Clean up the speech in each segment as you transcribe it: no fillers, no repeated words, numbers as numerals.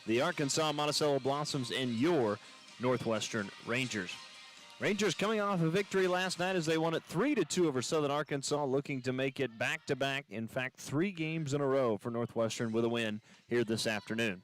the Arkansas Monticello Blossoms and your Northwestern Rangers. Rangers coming off a victory last night as they won it 3-2 over Southern Arkansas, looking to make it back-to-back. In fact, 3 games in a row for Northwestern with a win here this afternoon.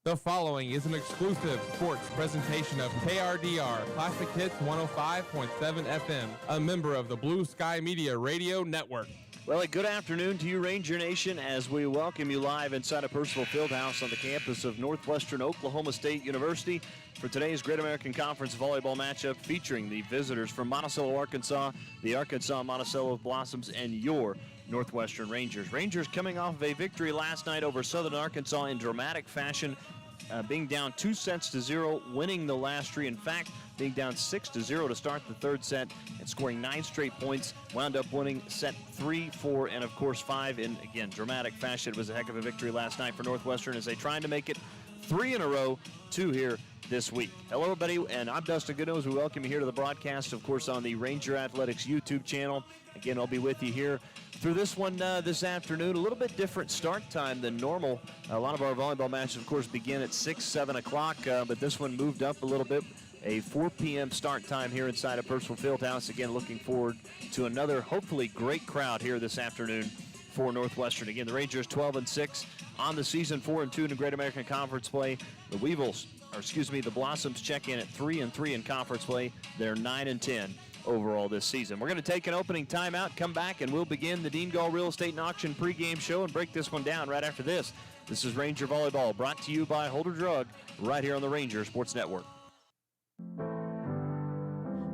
The following is an exclusive sports presentation of KRDR Classic Hits 105.7 FM, a member of the Blue Sky Media Radio Network. Well, a good afternoon to you, Ranger Nation, as we welcome you live inside of Percival Fieldhouse on the campus of Northwestern Oklahoma State University for today's Great American Conference volleyball matchup featuring the visitors from Monticello, Arkansas, the Arkansas Monticello Blossoms, and your Northwestern Rangers. Rangers coming off of a victory last night over Southern Arkansas in dramatic fashion, being down 2-0, winning the last 3. In fact, being down 6-0 to start the third set and scoring 9 straight points, wound up winning set 3, 4, and of course 5 in, again, dramatic fashion. It was a heck of a victory last night for Northwestern as they trying to make it 3 in a row, 2 here this week. Hello, everybody, and I'm Dustin Goodnose. We welcome you here to the broadcast, of course, on the Ranger Athletics YouTube channel. Again, I'll be with you here through this one this afternoon. A little bit different start time than normal. A lot of our volleyball matches, of course, begin at 6, 7 o'clock, but this one moved up a little bit. A 4 p.m. start time here inside of Percival Fieldhouse. Again, looking forward to another, hopefully, great crowd here this afternoon for Northwestern. Again, the Rangers 12-6 on the season, 4-2 in the Great American Conference play. The Blossoms check in at 3-3 in conference play. They're 9-10 overall this season. We're going to take an opening timeout, come back, and we'll begin the Dean Gall Real Estate and Auction pregame show and break this one down right after this. This is Ranger Volleyball, brought to you by Holder Drug, right here on the Ranger Sports Network.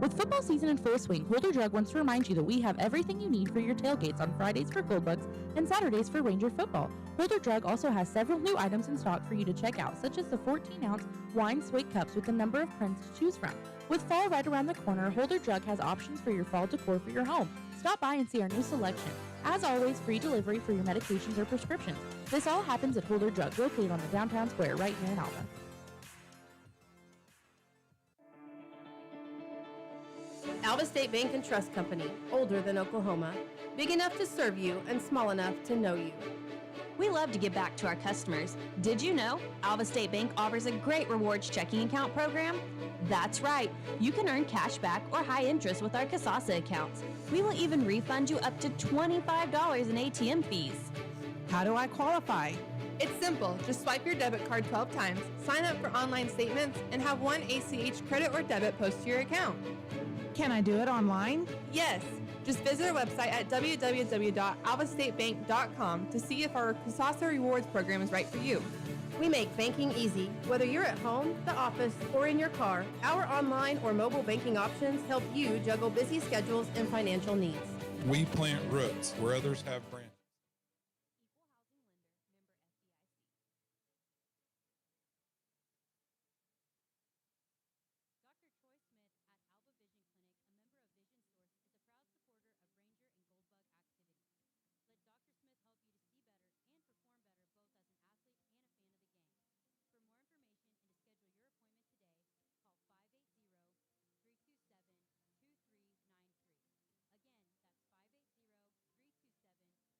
With football season in full swing, Holder Drug wants to remind you that we have everything you need for your tailgates on Fridays for Goldbugs and Saturdays for Ranger football. Holder Drug also has several new items in stock for you to check out, such as the 14-ounce wine swig cups with a number of prints to choose from. With fall right around the corner, Holder Drug has options for your fall decor for your home. Stop by and see our new selection. As always, free delivery for your medications or prescriptions. This all happens at Holder Drug, located on the downtown square right here in Alva. Alva State Bank and Trust Company, older than Oklahoma, big enough to serve you and small enough to know you. We love to give back to our customers. Did you know Alva State Bank offers a great rewards checking account program? That's right. You can earn cash back or high interest with our Kasasa accounts. We will even refund you up to $25 in ATM fees. How do I qualify? It's simple. Just swipe your debit card 12 times, sign up for online statements, and have one ACH credit or debit post to your account. Can I do it online? Yes. Just visit our website at www.alvastatebank.com to see if our Kasasa Rewards program is right for you. We make banking easy. Whether you're at home, the office, or in your car, our online or mobile banking options help you juggle busy schedules and financial needs. We plant roots where others have branches. Equal housing lender, member FDIC. Dr. Troy Smith at Alva Vision Clinic, a member of Vision Source, is a proud supporter of Ranger and Goldbug activities. Let Dr. Smith help you to see better and perform better both as an athlete and a fan of the game. For more information and to schedule your appointment today, call 580-327-2393. Again, that's 580-327-2393.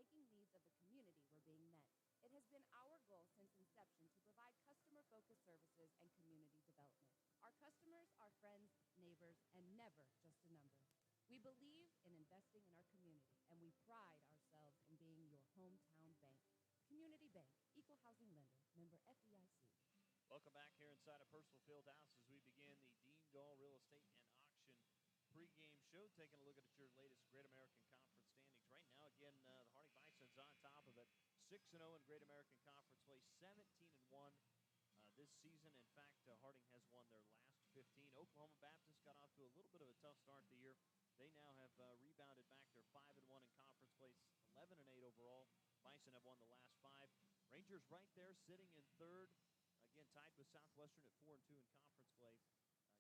banking needs of the community were being met. It has been our goal since inception to provide customer-focused services and community development. Our customers are friends, neighbors, and never just a number. We believe in investing in our community, and we pride ourselves in being your hometown bank. Community Bank, Equal Housing Lender, member FDIC. Welcome back here inside of Purcell Fieldhouse as we begin the Dean Gall Real Estate and Auction pregame show. Taking a look at your latest Great American Conference standings. Right now, again, the Harding Bison's on top of it. 6-0 in Great American Conference play, 17-1 this season. In fact, Harding has won their last 15. Oklahoma Baptist got off to a little bit of a tough start of the year. They now have rebounded back. They're 5-1 in conference place, 11-8 overall. Bison have won the last 5. Rangers right there sitting in third. Again, tied with Southwestern at 4-2 in conference play.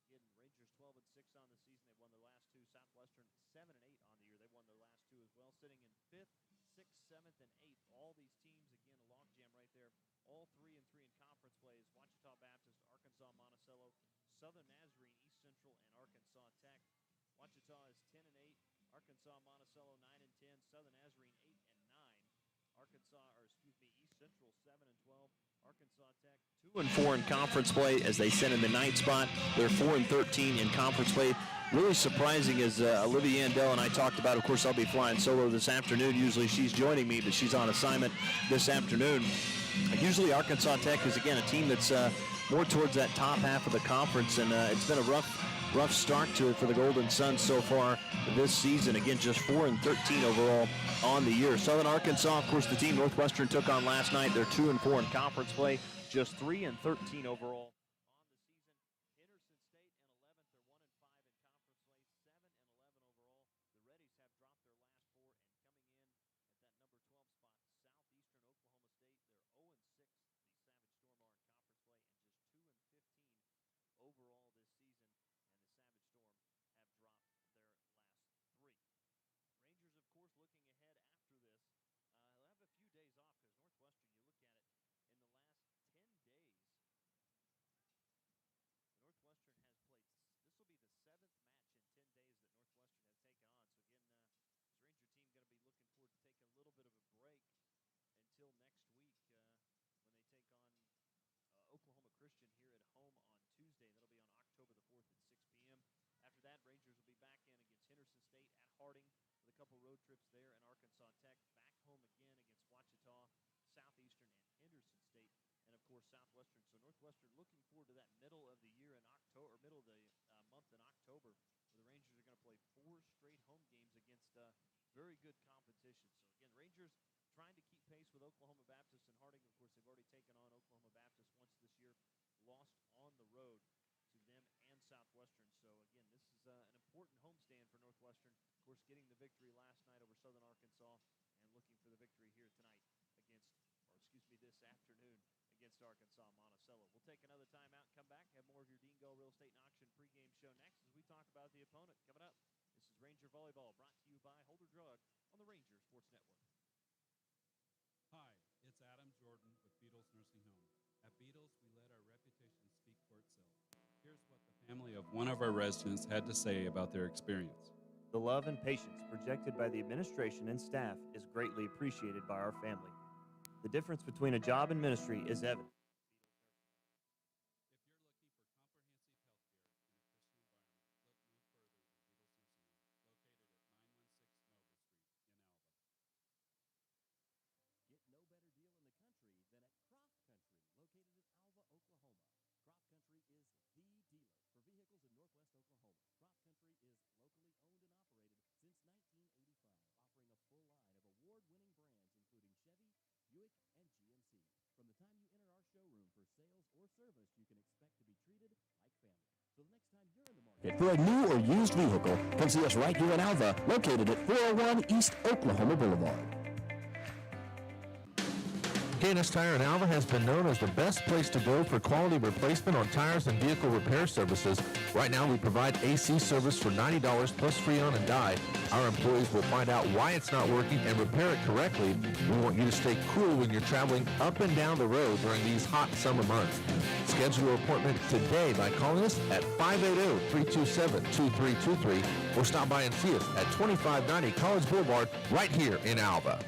Again, Rangers 12-6 on the season. They've won their last 2. Southwestern 7-8 on the year. They've won their last 2 as well. Sitting in 5th, 6th, 7th, and 8th. All these teams, again, a logjam right there. All 3-3 in conference plays. Wichita Baptist, Arkansas Monticello, Southern Nazarene, East Central, and Arkansas Tech. Wichita is 10-8. Arkansas Monticello 9-10. Southern Nazarene 8-9. East Central 7-12. Arkansas Tech 2-4 in conference play as they sit in the 9th spot. They're 4-13 in conference play. Really surprising as Olivia Andell and I talked about. Of course, I'll be flying solo this afternoon. Usually she's joining me, but she's on assignment this afternoon. Usually Arkansas Tech is, again, a team that's more towards that top half of the conference, and it's been a rough start to it for the Golden Suns so far this season. Again, just 4-13 overall on the year. Southern Arkansas, of course, the team Northwestern took on last night. They're 2-4 in conference play, just 3-13 overall on the season. Henderson State in 11th. They're 1-5 in conference play, 7-11 overall. The Reddies have dropped their last 4, and coming in at that number 12 spot, Southeastern Oklahoma State. They're 0-6. The Savage Storm are in conference play, and just 2-15 overall this season. And the Savage Storm have dropped their last 3. Rangers, of course, looking ahead after this. They'll have a few days off because Northwestern, you look at it, in the last 10 days, Northwestern has played. This will be the 7th match in 10 days that Northwestern have taken on. So, again, this Ranger team going to be looking forward to taking a little bit of a break until next week when they take on Oklahoma Christian here at home on Tuesday. That'll be on October the 4th at 6 p.m. After that, Rangers will be back in against Henderson State at Harding with a couple road trips there, and Arkansas Tech back home again against Wichita, Southeastern, and Henderson State, and of course Southwestern. So Northwestern looking forward to that middle of the year in October, or middle of the month in October, where the Rangers are going to play 4 straight home games against very good competition. So again, Rangers trying to keep pace with Oklahoma Baptist and Harding. Of course, they've already taken on Oklahoma Baptist once this year, lost on the road to them and Southwestern. So, again, this is an important homestand for Northwestern. Of course, getting the victory last night over Southern Arkansas and looking for the victory here tonight this afternoon against Arkansas Monticello. We'll take another timeout and come back, have more of your Dean Gall Real Estate and Auction pregame show next as we talk about the opponent coming up. This is Ranger Volleyball brought to you by Holder Drug on the Ranger Sports Network. Hi, it's Adam Jordan with Beatles Nursing Home. At Beatles, we let our reputation speak for itself. Here's what the family of one of our residents had to say about their experience. The love and patience projected by the administration and staff is greatly appreciated by our family. The difference between a job and ministry is evident. If you're looking for comprehensive health care in a Christian environment, look no further than Beatles Nursing Home, located at 916 Noble Street in Alva. Get no better deal in the country than at Crop Country, located in Alva, Oklahoma. Crop Country is the dealer for vehicles in Northwest Oklahoma. Crop Country is locally owned and operated since 1985, offering a full line of award-winning brands including Chevy, Buick, and GMC. From the time you enter our showroom for sales or service, you can expect to be treated like family. So the next time you're in the market for a new or used vehicle, come see us right here in Alva, located at 401 East Oklahoma Boulevard. K&S Tire in Alva has been known as the best place to go for quality replacement on tires and vehicle repair services. Right now, we provide AC service for $90 plus free on and die. Our employees will find out why it's not working and repair it correctly. We want you to stay cool when you're traveling up and down the road during these hot summer months. Schedule your appointment today by calling us at 580-327-2323 or stop by and see us at 2590 College Boulevard right here in Alva.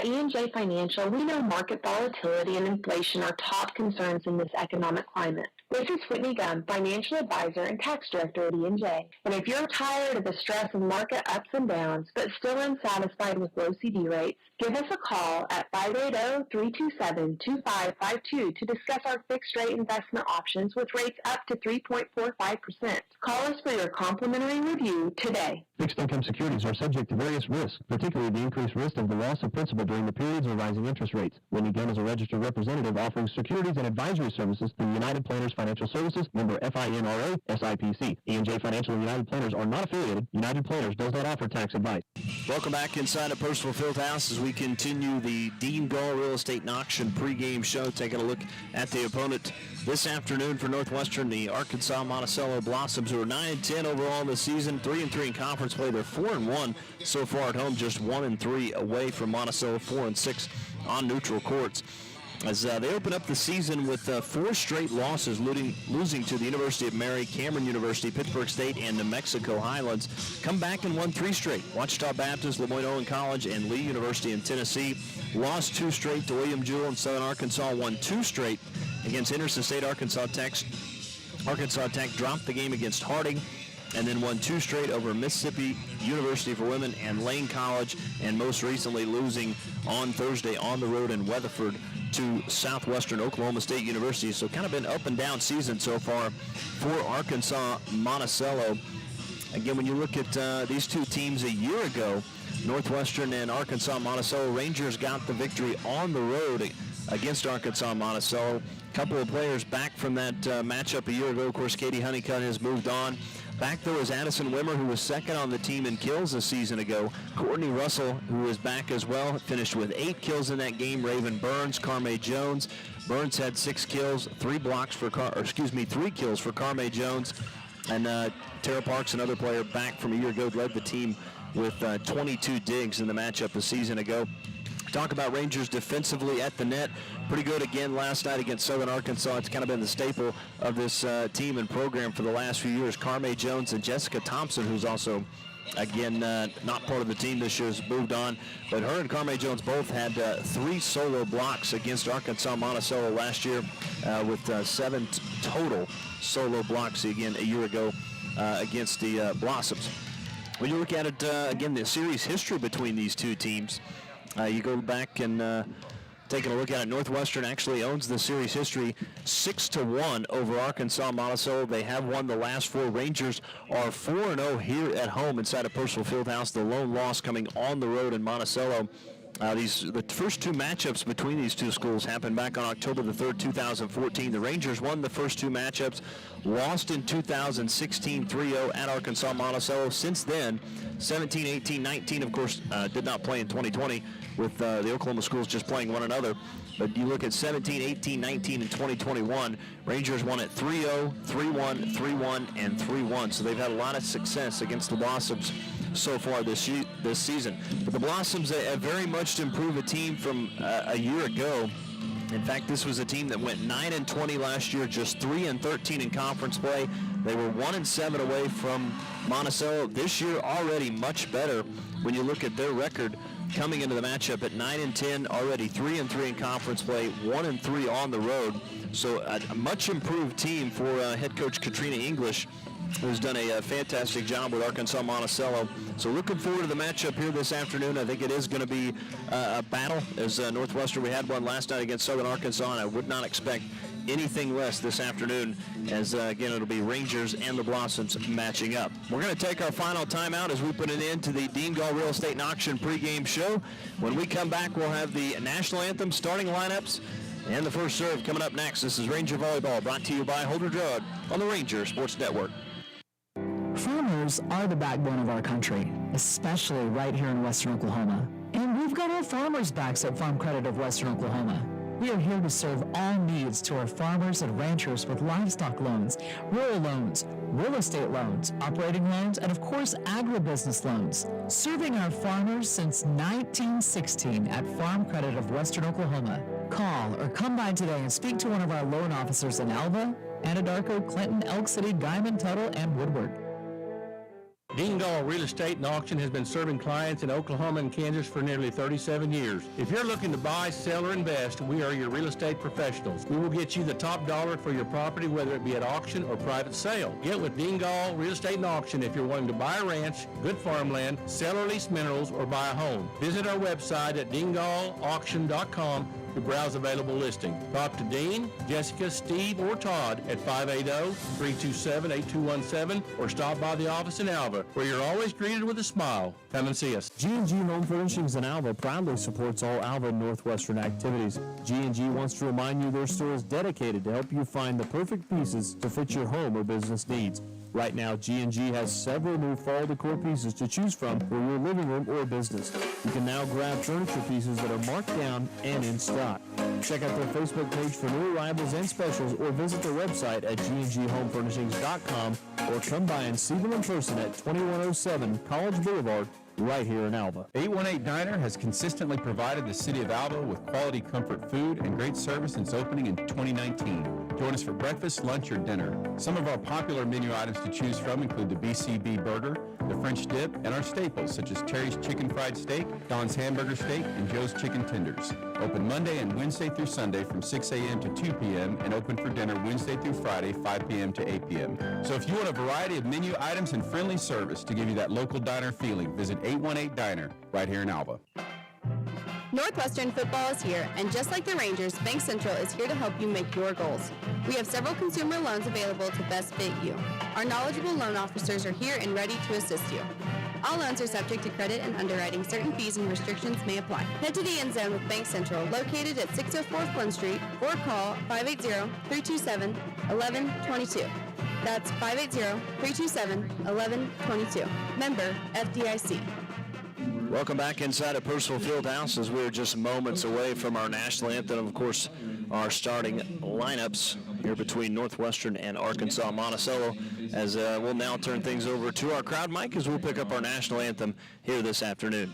At E&J Financial, we know market volatility and inflation are top concerns in this economic climate. This is Whitney Gum, Financial Advisor and Tax Director at E&J. And if you're tired of the stress of market ups and downs, but still unsatisfied with low CD rates, give us a call at 580-327-2552 to discuss our fixed-rate investment options with rates up to 3.45%. Call us for your complimentary review today. Fixed income securities are subject to various risks, particularly the increased risk of the loss of principal during the periods of rising interest rates. Whitney Gunn is a registered representative offering securities and advisory services through United Planners Financial Services, member FINRA, SIPC. E&J Financial and United Planners are not affiliated. United Planners does not offer tax advice. Welcome back inside of Percival Fieldhouse as we continue the Dean Gall Real Estate and Auction pregame show, taking a look at the opponent this afternoon for Northwestern, the Arkansas Monticello Blossoms, who are 9-10 overall this season, 3-3 in conference play. They're 4-1 so far at home, just 1-3 away from Monticello, 4-6 on neutral courts. As they open up the season with 4 straight losses, losing to the University of Mary, Cameron University, Pittsburgh State, and New Mexico Highlands. Come back and won 3 straight. Wichita Baptist, Lemoyne-Owen College, and Lee University in Tennessee. Lost 2 straight to William Jewell in Southern Arkansas. Won 2 straight against Interstate Arkansas Tech. Arkansas Tech dropped the game against Harding, and then won 2 straight over Mississippi University for Women and Lane College, and most recently losing on Thursday on the road in Weatherford to Southwestern Oklahoma State University. So kind of been up and down season so far for Arkansas Monticello. Again, when you look at these two teams a year ago, Northwestern and Arkansas Monticello, Rangers got the victory on the road against Arkansas Monticello. A couple of players back from that matchup a year ago. Of course, Katie Honeycutt has moved on. Back, though, is Addison Wimmer, who was second on the team in kills a season ago. Courtney Russell, who is back as well, finished with 8 kills in that game. Raven Burns, Carme Jones. Burns had 6 kills, 3 kills for Carme Jones. And Tara Parks, another player back from a year ago, led the team with 22 digs in the matchup a season ago. Talk about Rangers defensively at the net. Pretty good again last night against Southern Arkansas. It's kind of been the staple of this team and program for the last few years. Carme Jones and Jessica Thompson, who's also, again, not part of the team this year, has moved on. But her and Carme Jones both had 3 solo blocks against Arkansas Monticello last year with 7 total solo blocks, again, a year ago against the Blossoms. When you look at it, again, the series history between these two teams, you go back and taking a look at it, Northwestern actually owns the series history 6-1 over Arkansas Monticello. They have won the last 4. Rangers are 4-0 here at home inside of Percival Fieldhouse. The lone loss coming on the road in Monticello. The first 2 matchups between these two schools happened back on October the 3rd, 2014. The Rangers won the first 2 matchups, lost in 2016 3-0 at Arkansas Monticello. Since then, 17, 18, 19, of course, did not play in 2020 with the Oklahoma schools just playing one another. But you look at 17, 18, 19, and 2021, Rangers won at 3-0, 3-1, 3-1, and 3-1. So they've had a lot of success against the Blossoms so far this season. But the Blossoms have very much improved a team from a year ago. In fact, this was a team that went 9-20 last year, just 3-13 in conference play. They were 1-7 away from Monticello. This year already much better when you look at their record coming into the matchup at 9-10, already 3-3 in conference play, 1-3 on the road. So a much improved team for head coach Katrina English, who's done a fantastic job with Arkansas Monticello. So looking forward to the matchup here this afternoon. I think it is going to be a battle. As Northwestern, we had one last night against Southern Arkansas, and I would not expect anything less this afternoon, as again, it'll be Rangers and the Blossoms matching up. We're going to take our final timeout as we put an end to the Dean Gall Real Estate and Auction pregame show. When we come back, we'll have the national anthem, starting lineups, and the first serve coming up next. This is Ranger Volleyball, brought to you by Holder Drug on the Ranger Sports Network. Farmers are the backbone of our country, especially right here in Western Oklahoma. And we've got our farmers' backs at Farm Credit of Western Oklahoma. We are here to serve all needs to our farmers and ranchers with livestock loans, rural loans, real estate loans, operating loans, and of course, agribusiness loans. Serving our farmers since 1916 at Farm Credit of Western Oklahoma. Call or come by today and speak to one of our loan officers in Alva, Anadarko, Clinton, Elk City, Guyman, Tuttle, and Woodward. Dingall Real Estate and Auction has been serving clients in Oklahoma and Kansas for nearly 37 years. If you're looking to buy, sell, or invest, we are your real estate professionals. We will get you the top dollar for your property, whether it be at auction or private sale. Get with Dingall Real Estate and Auction if you're wanting to buy a ranch, good farmland, sell or lease minerals, or buy a home. Visit our website at dingallauction.com to browse available listing. Talk to Dean, Jessica, Steve, or Todd at 580-327-8217 or stop by the office in Alva, where you're always greeted with a smile. Come and see us. G&G Home Furnishings in Alva proudly supports all Alva and Northwestern activities. G&G wants to remind you their store is dedicated to help you find the perfect pieces to fit your home or business needs. Right now, G&G has several new fall decor pieces to choose from for your living room or business. You can now grab furniture pieces that are marked down and in stock. Check out their Facebook page for new arrivals and specials, or visit their website at gnghomefurnishings.com, or come by and see them in person at 2107 College Boulevard, right here in Alva. 818 Diner has consistently provided the city of Alva with quality comfort food and great service since opening in 2019. Join us for breakfast, lunch, or dinner. Some of our popular menu items to choose from include the BCB burger, the French dip, and our staples such as Terry's chicken fried steak, Don's hamburger steak, and Joe's chicken tenders. Open Monday and Wednesday through Sunday from 6 a.m. to 2 p.m. and open for dinner Wednesday through Friday, 5 p.m. to 8 p.m. So if you want a variety of menu items and friendly service to give you that local diner feeling, visit 818 Diner right here in Alva. Northwestern football is here, and just like the Rangers, Bank Central is here to help you make your goals. We have several consumer loans available to best fit you. Our knowledgeable loan officers are here and ready to assist you. All loans are subject to credit and underwriting. Certain fees and restrictions may apply. Head to the end zone with Bank Central, located at 604 Flynn Street, or call 580-327-1122. That's 580-327-1122. Member FDIC. Welcome back inside of Purcell Fieldhouse as we're just moments away from our national anthem. Of course, our starting lineups here between Northwestern and Arkansas Monticello, as we'll now turn things over to our crowd mic as we'll pick up our national anthem here this afternoon.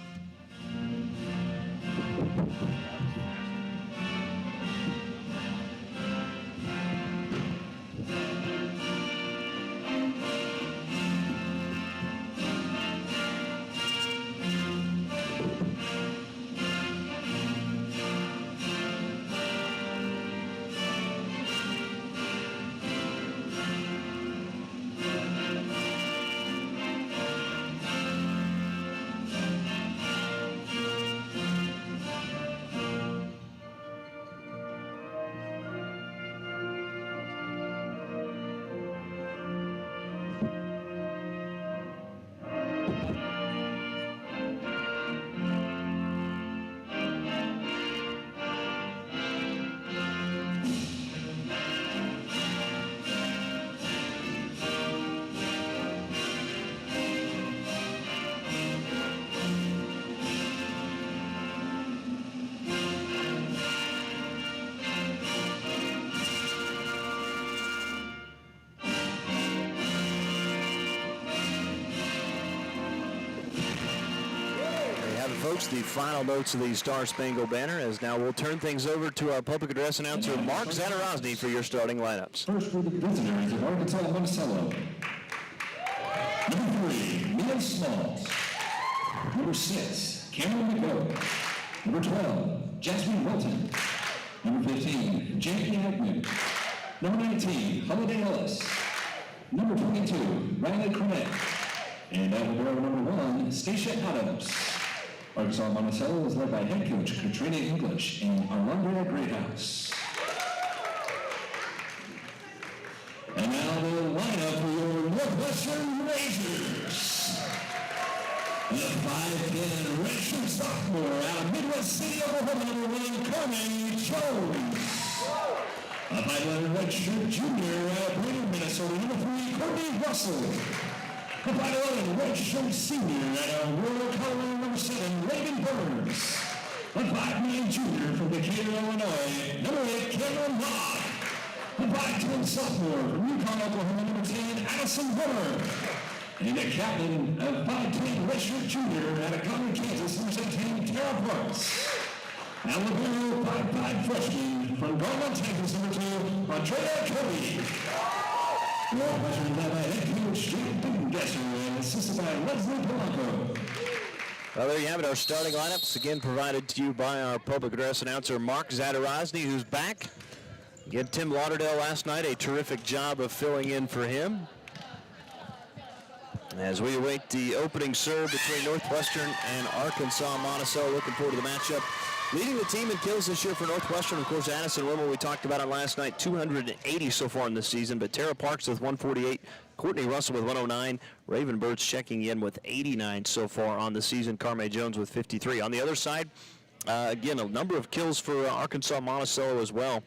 Folks, the final notes of the Star Spangled Banner, as now we'll turn things over to our public address announcer, Mark Zanarosny, for your starting lineups. First for the visitors of Arkansas Monticello. Number 3, Mia Smalls. Number 6, Cameron McGowan. Number 12, Jasmine Wilton. Number 15, Jackie Hackman. Number 19, Holiday Ellis. Number 22, Riley Cornett. And out of row number 1, Stacia Adams. Arkansas Monticello is led by head coach Katrina English and Arlandria Greathouse. And now the lineup for your Northwestern Rangers. The 5'10" redshirt sophomore out of Midwest City, Oklahoma, number 1, Carmen Jones. A 5'11" redshirt junior out of Brainerd, Minnesota, number 3, Courtney Russell. A 5'11" redshirt senior out of Rural Colorado, number 7, Reagan Burns. A 5'9" junior from Decatur, Illinois, number 8, Cameron Locke. A 5'10" sophomore from Yukon, Oklahoma, number 10, Addison Burr. And a captain of 5'10" redshirt junior out of Conner, Kansas, number 17, Tara Parks. Alabama 5'5" freshman from Garland, Texas, number 2, Andrea Cody. Northwestern led by head coach Jake Gasser and assisted by Leslie Polanco. Well, there you have it, our starting lineups, again provided to you by our public address announcer, Mark Zadarozny, who's back. Again, Tim Lauderdale last night, a terrific job of filling in for him. As we await the opening serve between Northwestern and Arkansas Monticello, looking forward to the matchup. Leading the team in kills this year for Northwestern, of course, Addison Wimmel, we talked about it last night, 280 so far in this season, but Tara Parks with 148, Courtney Russell with 109, Raven Birds checking in with 89 so far on the season, Carme Jones with 53. On the other side, again, a number of kills for Arkansas Monticello as well.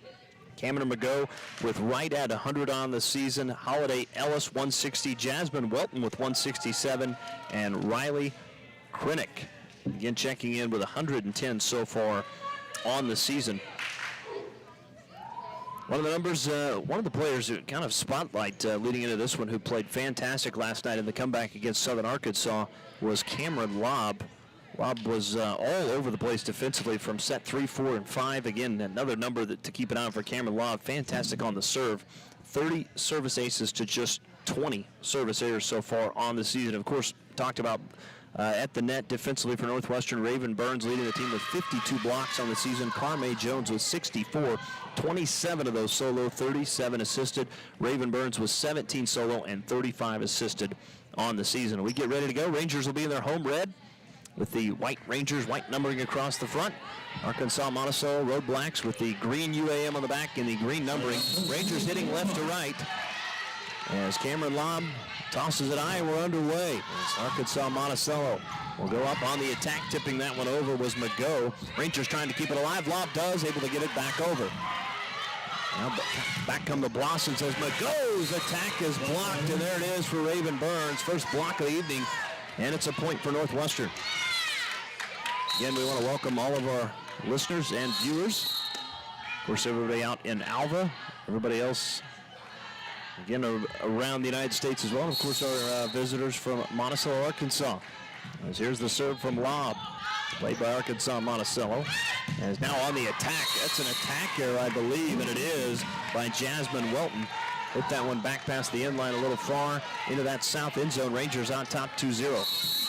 Cameron McGough with right at 100 on the season, Holiday Ellis 160, Jasmine Welton with 167, and Riley Krennick again checking in with 110 so far on the season. One of the numbers, one of the players who kind of spotlight leading into this one who played fantastic last night in the comeback against Southern Arkansas was Cameron Lobb. Lobb was all over the place defensively from set 3, 4, and 5. Again, another number to keep an eye on for Cameron Lobb. Fantastic on the serve. 30 service aces to just 20 service errors so far on the season. Of course, talked about at the net defensively for Northwestern, Raven Burns leading the team with 52 blocks on the season. Carme Jones with 64, 27 of those solo, 37 assisted. Raven Burns with 17 solo and 35 assisted on the season. We get ready to go. Rangers will be in their home red with the white Rangers, white numbering across the front. Arkansas Monticello Road Blacks with the green UAM on the back and the green numbering. Rangers hitting left to right. As Cameron Lobb tosses it high, we're underway. As Arkansas Monticello will go up on the attack. Tipping that one over was McGough. Rangers trying to keep it alive. Lobb does, able to get it back over. Now back come the Blossoms as McGough's attack is blocked, and there it is for Raven Burns. First block of the evening, and it's a point for Northwestern. Again, we want to welcome all of our listeners and viewers. Of course, everybody out in Alva, everybody else again around the United States as well. And of course, our visitors from Monticello, Arkansas. As here's the serve from Lobb, played by Arkansas Monticello. And is now on the attack. That's an attack error, I believe, and it is by Jasmine Welton. Hit that one back past the end line a little far into that south end zone. Rangers on top 2-0.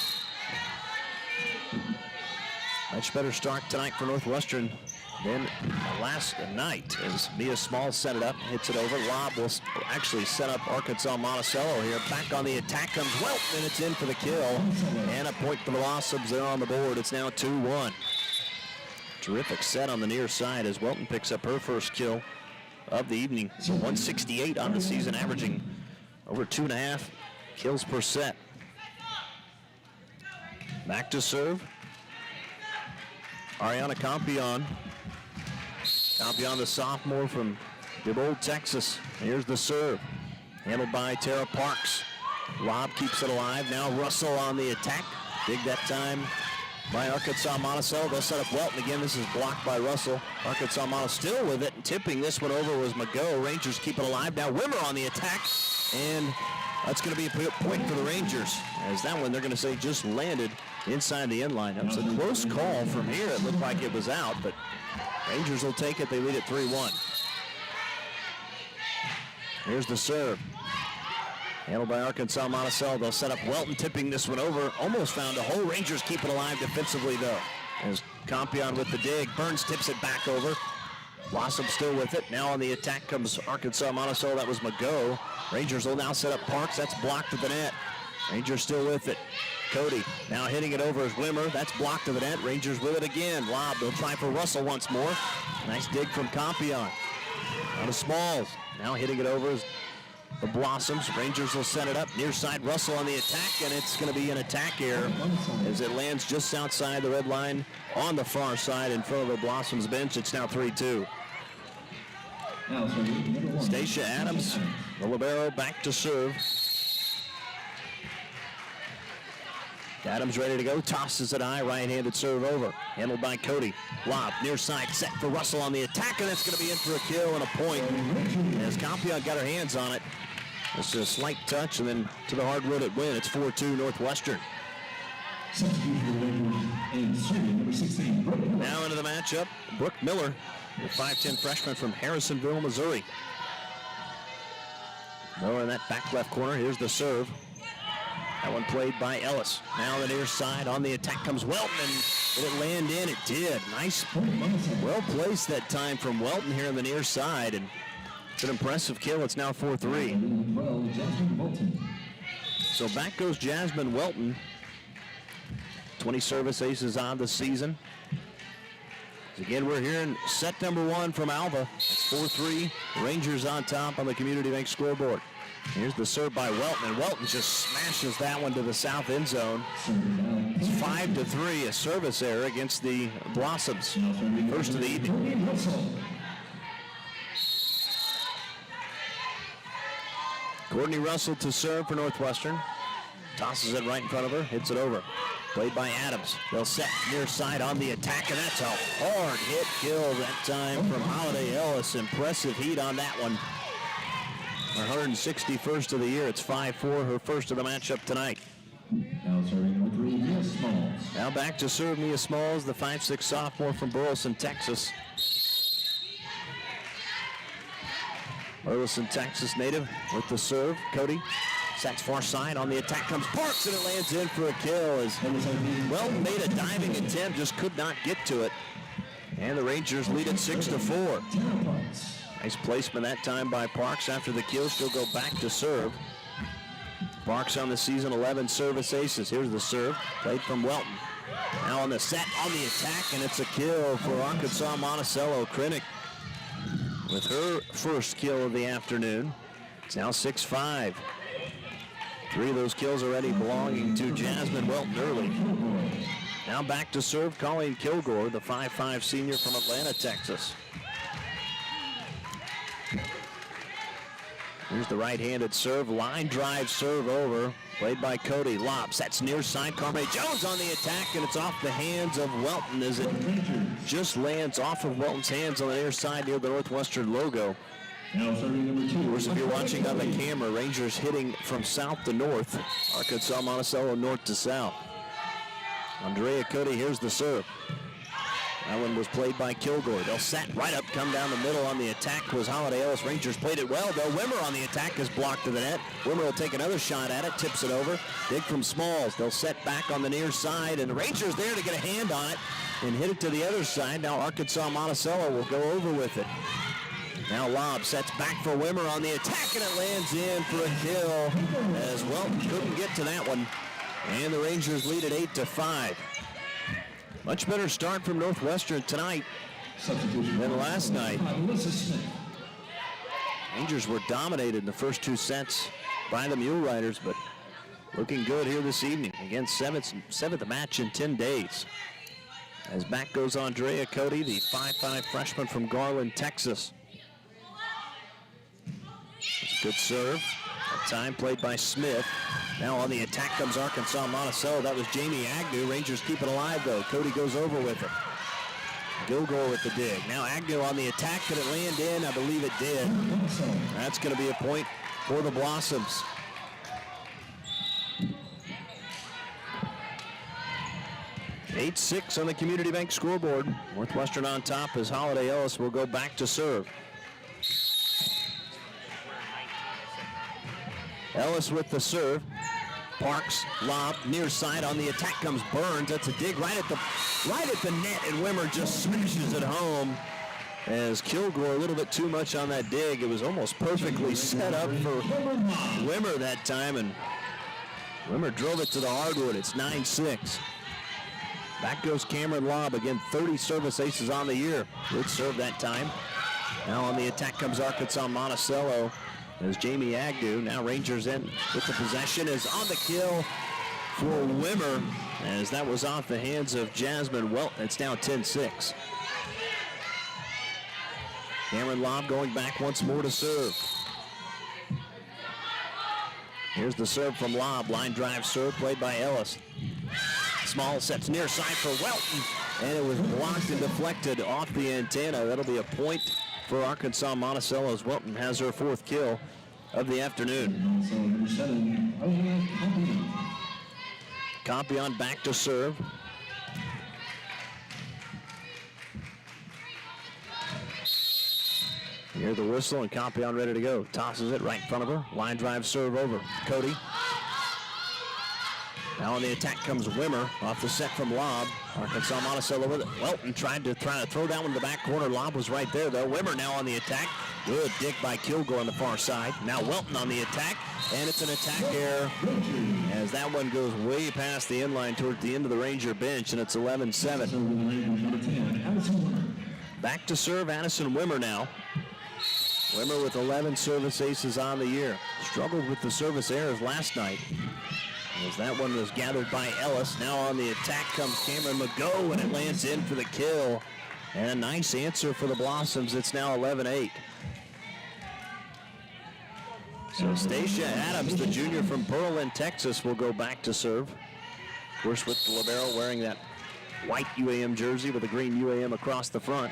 Much better start tonight for Northwestern than last night as Mia Small set it up, hits it over. Lobb will actually set up Arkansas Monticello here. Back on the attack comes Welton, and it's in for the kill. And a point for the Blossoms. They're on the board. It's now 2-1. Terrific set on the near side as Welton picks up her first kill of the evening. 168 on the season, averaging over 2.5 kills per set. Back to serve. Ariana Campion. Campion, the sophomore from Dibold, Texas. Here's the serve. Handled by Tara Parks. Lobb keeps it alive. Now Russell on the attack. Dig that time by Arkansas Monticello. They'll set up Welton again. This is blocked by Russell. Arkansas Monticello still with it. And tipping this one over was McGough. Rangers keep it alive. Now Wimmer on the attack. And that's going to be a point for the Rangers. As that one, they're going to say, just landed inside the end line. That was a close call from here. It looked like it was out, but Rangers will take it. They lead it 3-1. Here's the serve. Handled by Arkansas Monticello. They'll set up Welton, tipping this one over. Almost found a hole. Rangers keep it alive defensively, though. As Campion with the dig. Burns tips it back over. Blossom still with it. Now on the attack comes Arkansas Monticello. That was McGough. Rangers will now set up Parks. That's blocked at the net. Rangers still with it. Cody now hitting it over as Wimmer. That's blocked to the net. Rangers with it again. Lobb, they'll try for Russell once more. Nice dig from Campion. Out of Smalls. Now hitting it over as the Blossoms. Rangers will set it up. Near side, Russell on the attack, and it's going to be an attack error as it lands just outside the red line on the far side in front of the Blossoms bench. It's now 3-2. Stacia Adams, the libero, back to serve. Adams ready to go, tosses it high, right-handed serve over. Handled by Cody. Lobb, near side, set for Russell on the attack, and that's going to be in for a kill and a point. As Campion got her hands on it, it's a slight touch, and then to the hardwood it win. It's 4-2 Northwestern. Now into the matchup, Brooke Miller, the 5'10 freshman from Harrisonville, Missouri. Miller in that back left corner. Here's the serve. That one played by Ellis. Now the near side on the attack comes Welton, and did it land in? It did. Nice, well placed that time from Welton here on the near side, and it's an impressive kill. It's now 4-3. So back goes Jasmine Welton. 20 service aces on the season. Again, we're hearing set number 1 from Alva. It's 4-3. Rangers on top on the Community Bank scoreboard. Here's the serve by Welton, and Welton just smashes that one to the south end zone. It's 5-3, a service error against the Blossoms. First of the evening. Courtney Russell to serve for Northwestern. Tosses it right in front of her, hits it over. Played by Adams. They'll set near side on the attack, and that's a hard hit kill that time from Holiday Ellis. Impressive heat on that one. Her 161st of the year. It's 5-4, her first of the matchup tonight. Now serving number 3, Mia Smalls. Now back to serve Mia Smalls, the 5'6" sophomore from Burleson, Texas. Burleson, Texas native with the serve. Cody sets far side on the attack, comes Parks, and it lands in for a kill as Welton made a diving attempt, just could not get to it. And the Rangers lead it 6-4. Nice placement that time by Parks. After the kill, she'll go back to serve. Parks on the season, 11 service aces. Here's the serve, played from Welton. Now on the set, on the attack, and it's a kill for Arkansas Monticello. Krennick with her first kill of the afternoon. It's now 6-5. 3 of those kills already belonging to Jasmine Welton early. Now back to serve Colleen Kilgore, the 5'5" senior from Atlanta, Texas. Here's the right-handed serve, line drive serve over, played by Cody. Lob sets near side, Carmay Jones on the attack, and it's off the hands of Welton as it just lands off of Welton's hands on the near side near the Northwestern logo. Now serving number 2. Of course, if you're watching on the camera, Rangers hitting from south to north, Arkansas Monticello north to south. Andrea Cody, here's the serve. That one was played by Kilgore. They'll set right up, come down the middle on the attack was Holiday Ellis. Rangers played it well, though. Wimmer on the attack is blocked to the net. Wimmer will take another shot at it, tips it over. Dig from Smalls. They'll set back on the near side, and the Rangers there to get a hand on it and hit it to the other side. Now Arkansas Monticello will go over with it. Now Lob sets back for Wimmer on the attack, and it lands in for a kill as Welton couldn't get to that one. And the Rangers lead at 8-5. Much better start from Northwestern tonight than last night. Rangers were dominated in the first 2 sets by the Mule Riders, but looking good here this evening. Again, seventh match in 10 days. As back goes Andrea Cody, the 5'5" freshman from Garland, Texas. It's a good serve. That time played by Smith. Now on the attack comes Arkansas Monticello. That was Jamie Agnew. Rangers keep it alive, though. Cody goes over with it. Kilgore with the dig. Now Agnew on the attack. Did it land in? I believe it did. That's going to be a point for the Blossoms. (8-6) on the Community Bank scoreboard. Northwestern on top as Holiday Ellis will go back to serve. Ellis with the serve. Parks, lob, near side on the attack comes Burns. That's a dig right at the net, and Wimmer just smashes it home. As Kilgore a little bit too much on that dig. It was almost perfectly set up for Wimmer that time, and Wimmer drove it to the hardwood. It's 9-6. Back goes Cameron Lobb. Again, 30 service aces on the year. Good serve that time. Now on the attack comes Arkansas Monticello. As Jamie Agnew, now Rangers in with the possession, is on the kill for Wimmer, as that was off the hands of Jasmine Welton. It's now 10-6. Cameron Lobb going back once more to serve. Here's the serve from Lobb. Line drive serve played by Ellis. Small sets near side for Welton, and it was blocked and deflected off the antenna. That'll be a point for Arkansas Monticello as Welton has her 4th kill of the afternoon. Compion back to serve. You hear the whistle, and Campion ready to go. Tosses it right in front of her. Line drive serve over. Cody. Now on the attack comes Wimmer off the set from lob. Arkansas Monticello with it. Welton tried to throw that one to the back corner. Lob was right there, though. Wimmer now on the attack. Good dig by Kilgore on the far side. Now Welton on the attack, and it's an attack error as that one goes way past the inline toward the end of the Ranger bench, and it's 11-7. Back to serve Addison Wimmer now. Wimmer with 11 service aces on the year. Struggled with the service errors last night, as that one was gathered by Ellis. Now on the attack comes Cameron McGough, and it lands in for the kill. And a nice answer for the Blossoms. It's now 11-8. So Stacia Adams, the junior from Pearland, Texas, will go back to serve. Of course, with the libero wearing that white UAM jersey with a green UAM across the front.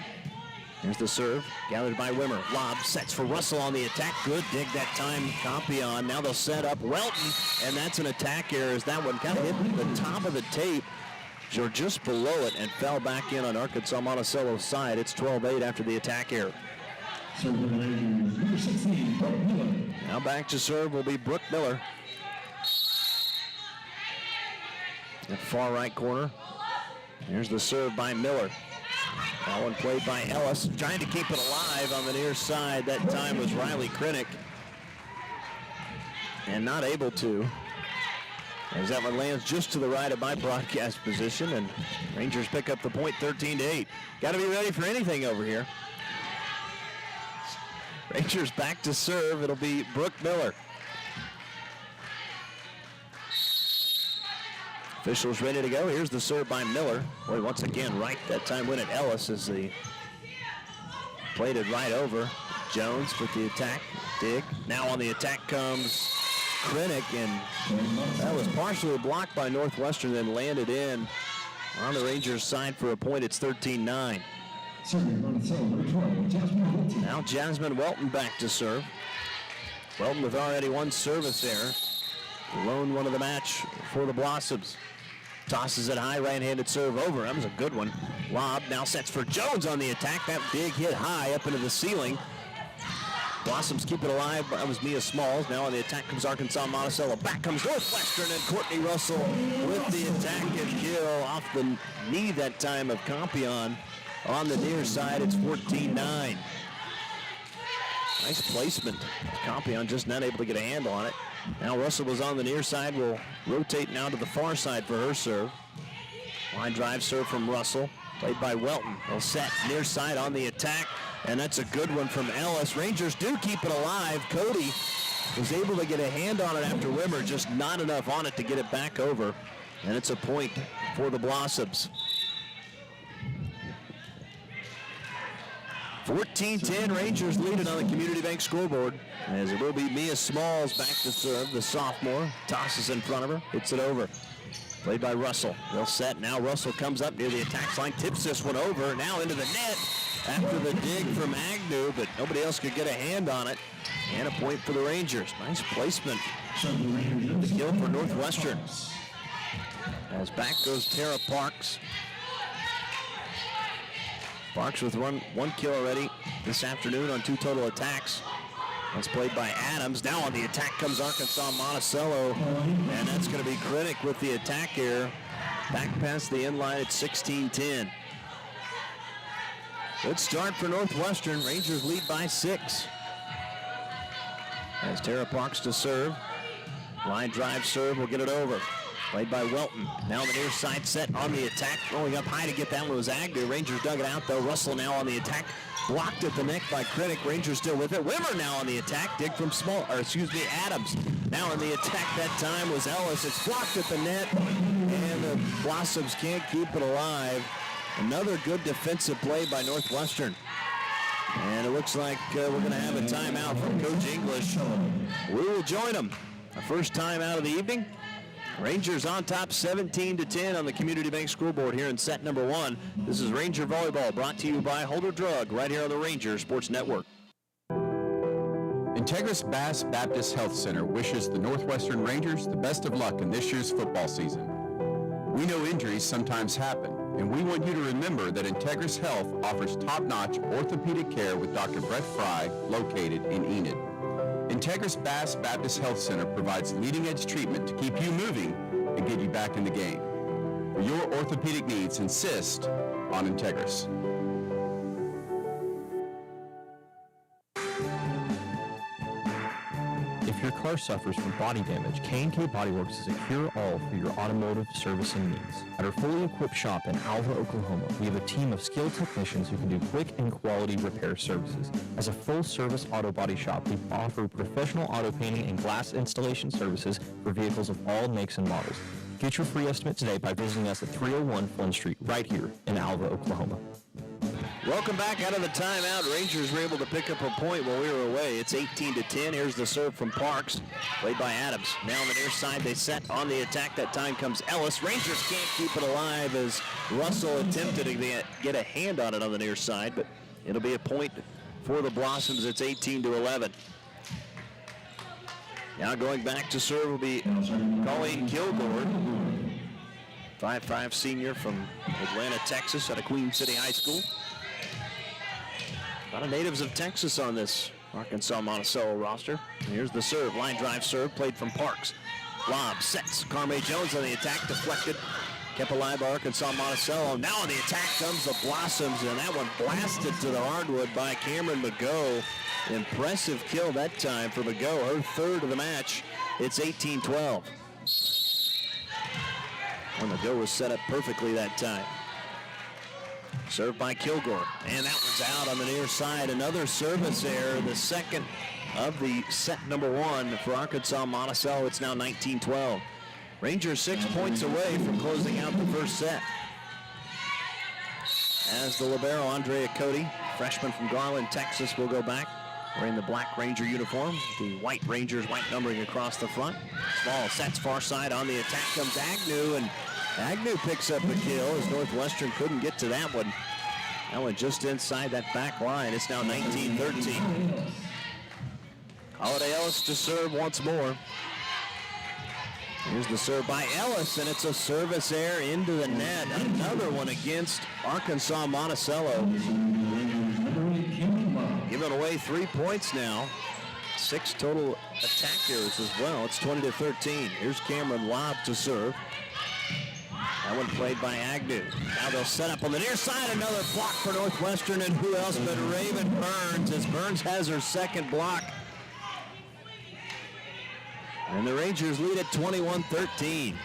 Here's the serve, gathered by Wimmer. Lob sets for Russell on the attack. Good dig that time, Campion. Now they'll set up Welton, and that's an attack error as that one kind of hit the top of the tape, or just below it, and fell back in on Arkansas Monticello's side. It's 12-8 after the attack error. Now back to serve will be Brooke Miller. At far right corner. Here's the serve by Miller. That one played by Ellis, trying to keep it alive on the near side. That time was Riley Krennick, and not able to, as that one lands just to the right of my broadcast position, and Rangers pick up the point 13-8. Got to be ready for anything over here. Rangers back to serve. It'll be Brooke Miller. Officials ready to go. Here's the serve by Miller. Boy, once again, right that time win at Ellis as the played it right over. Jones with the attack. Dig. Now on the attack comes Krennick, and that was partially blocked by Northwestern, then landed in on the Rangers side for a point. It's 13-9. Now Jasmine Welton back to serve. Welton with already one service error. Lone one of the match for the Blossoms. Tosses it high, right-handed serve over. That was a good one. Lob now sets for Jones on the attack. That big hit high up into the ceiling. Blossoms keep it alive. That was Mia Smalls. Now on the attack comes Arkansas Monticello. Back comes Northwestern, and Courtney Russell with the attack and kill off the knee that time of Campion. On the near side, it's 14-9. Nice placement. Campion just not able to get a handle on it. Now Russell was on the near side. Will rotate now to the far side for her serve. Line drive serve from Russell, played by Welton. They'll set near side on the attack, and that's a good one from Ellis. Rangers do keep it alive. Cody was able to get a hand on it after Wimmer, just not enough on it to get it back over. And it's a point for the Blossoms. 14-10, Rangers lead it on the Community Bank scoreboard, as it will be Mia Smalls back to serve. The sophomore tosses in front of her, hits it over. Played by Russell. They'll set. Now Russell comes up near the attack line, tips this one over, now into the net after the dig from Agnew, but nobody else could get a hand on it. And a point for the Rangers. Nice placement. The kill for Northwestern. As back goes Tara Parks. Parks with one kill already this afternoon on 2 total attacks. That's played by Adams. Now on the attack comes Arkansas Monticello, and that's going to be Krennick with the attack here. Back past the inline at 16-10. Good start for Northwestern. Rangers lead by 6. As Tara Parks to serve. Line drive serve will get it over. Played by Welton. Now the near side set on the attack. Rolling up high to get that one was Agnew. Rangers dug it out though. Russell now on the attack. Blocked at the neck by Krennick. Rangers still with it. Wimmer now on the attack. Dig from Adams. Now on the attack that time was Ellis. It's blocked at the net. And the Blossoms can't keep it alive. Another good defensive play by Northwestern. And it looks like we're going to have a timeout from Coach English. We will join them. The first time out of the evening. Rangers on top 17-10 on the Community Bank scoreboard here in set number 1. This is Ranger Volleyball brought to you by Holder Drug right here on the Ranger Sports Network. Integris Bass Baptist Health Center wishes the Northwestern Rangers the best of luck in this year's football season. We know injuries sometimes happen, And we want you to remember that Integris Health offers top-notch orthopedic care with Dr. Brett Fry, located in Enid. Integris Bass Baptist Health Center provides leading-edge treatment to keep you moving and get you back in the game. For your orthopedic needs, insist on Integris. If your car suffers from body damage, K&K Body Works is a cure-all for your automotive servicing needs. At our fully equipped shop in Alva, Oklahoma, we have a team of skilled technicians who can do quick and quality repair services. As a full-service auto body shop, we offer professional auto painting and glass installation services for vehicles of all makes and models. Get your free estimate today by visiting us at 301 Flynn Street, right here in Alva, Oklahoma. Welcome back out of the timeout. Rangers were able to pick up a point while we were away. It's 18-10. Here's the serve from Parks, played by Adams. Now on the near side, they set on the attack. That time comes Ellis. Rangers can't keep it alive as Russell attempted to get a hand on it on the near side, but it'll be a point for the Blossoms. It's 18-11. Now going back to serve will be Colleen Kilgore, 5'5" senior from Atlanta, Texas, out of Queen City High School. A lot of natives of Texas on this Arkansas Monticello roster. And here's the serve, line drive serve, played from Parks. Lob, sets, Carme Jones on the attack, deflected. Kept alive by Arkansas Monticello. Now on the attack comes the Blossoms, and that one blasted to the hardwood by Cameron McGough. Impressive kill that time for McGough, her third of the match. It's 18-12. And McGough was set up perfectly that time. Served by Kilgore, and that one's out on the near side. Another service error, the second of the set number one for Arkansas Monticello. It's now 19-12. Rangers 6 points away from closing out the first set. As the libero, Andrea Cody, freshman from Garland, Texas, will go back wearing the black Ranger uniform. The white Rangers, white numbering across the front. Small sets far side. On the attack comes Agnew, and Agnew picks up a kill as Northwestern couldn't get to that one. That one just inside that back line. It's now 19-13. Holiday Ellis to serve once more. Here's the serve by Ellis, and it's a service error into the net. Another one against Arkansas Monticello. Giving away 3 points now. 6 total attack errors as well. It's 20-13. Here's Cameron Lobb to serve. That one played by Agnew. Now they'll set up on the near side. Another block for Northwestern, and who else but Raven Burns, as Burns has her second block. And the Rangers lead at 21-13.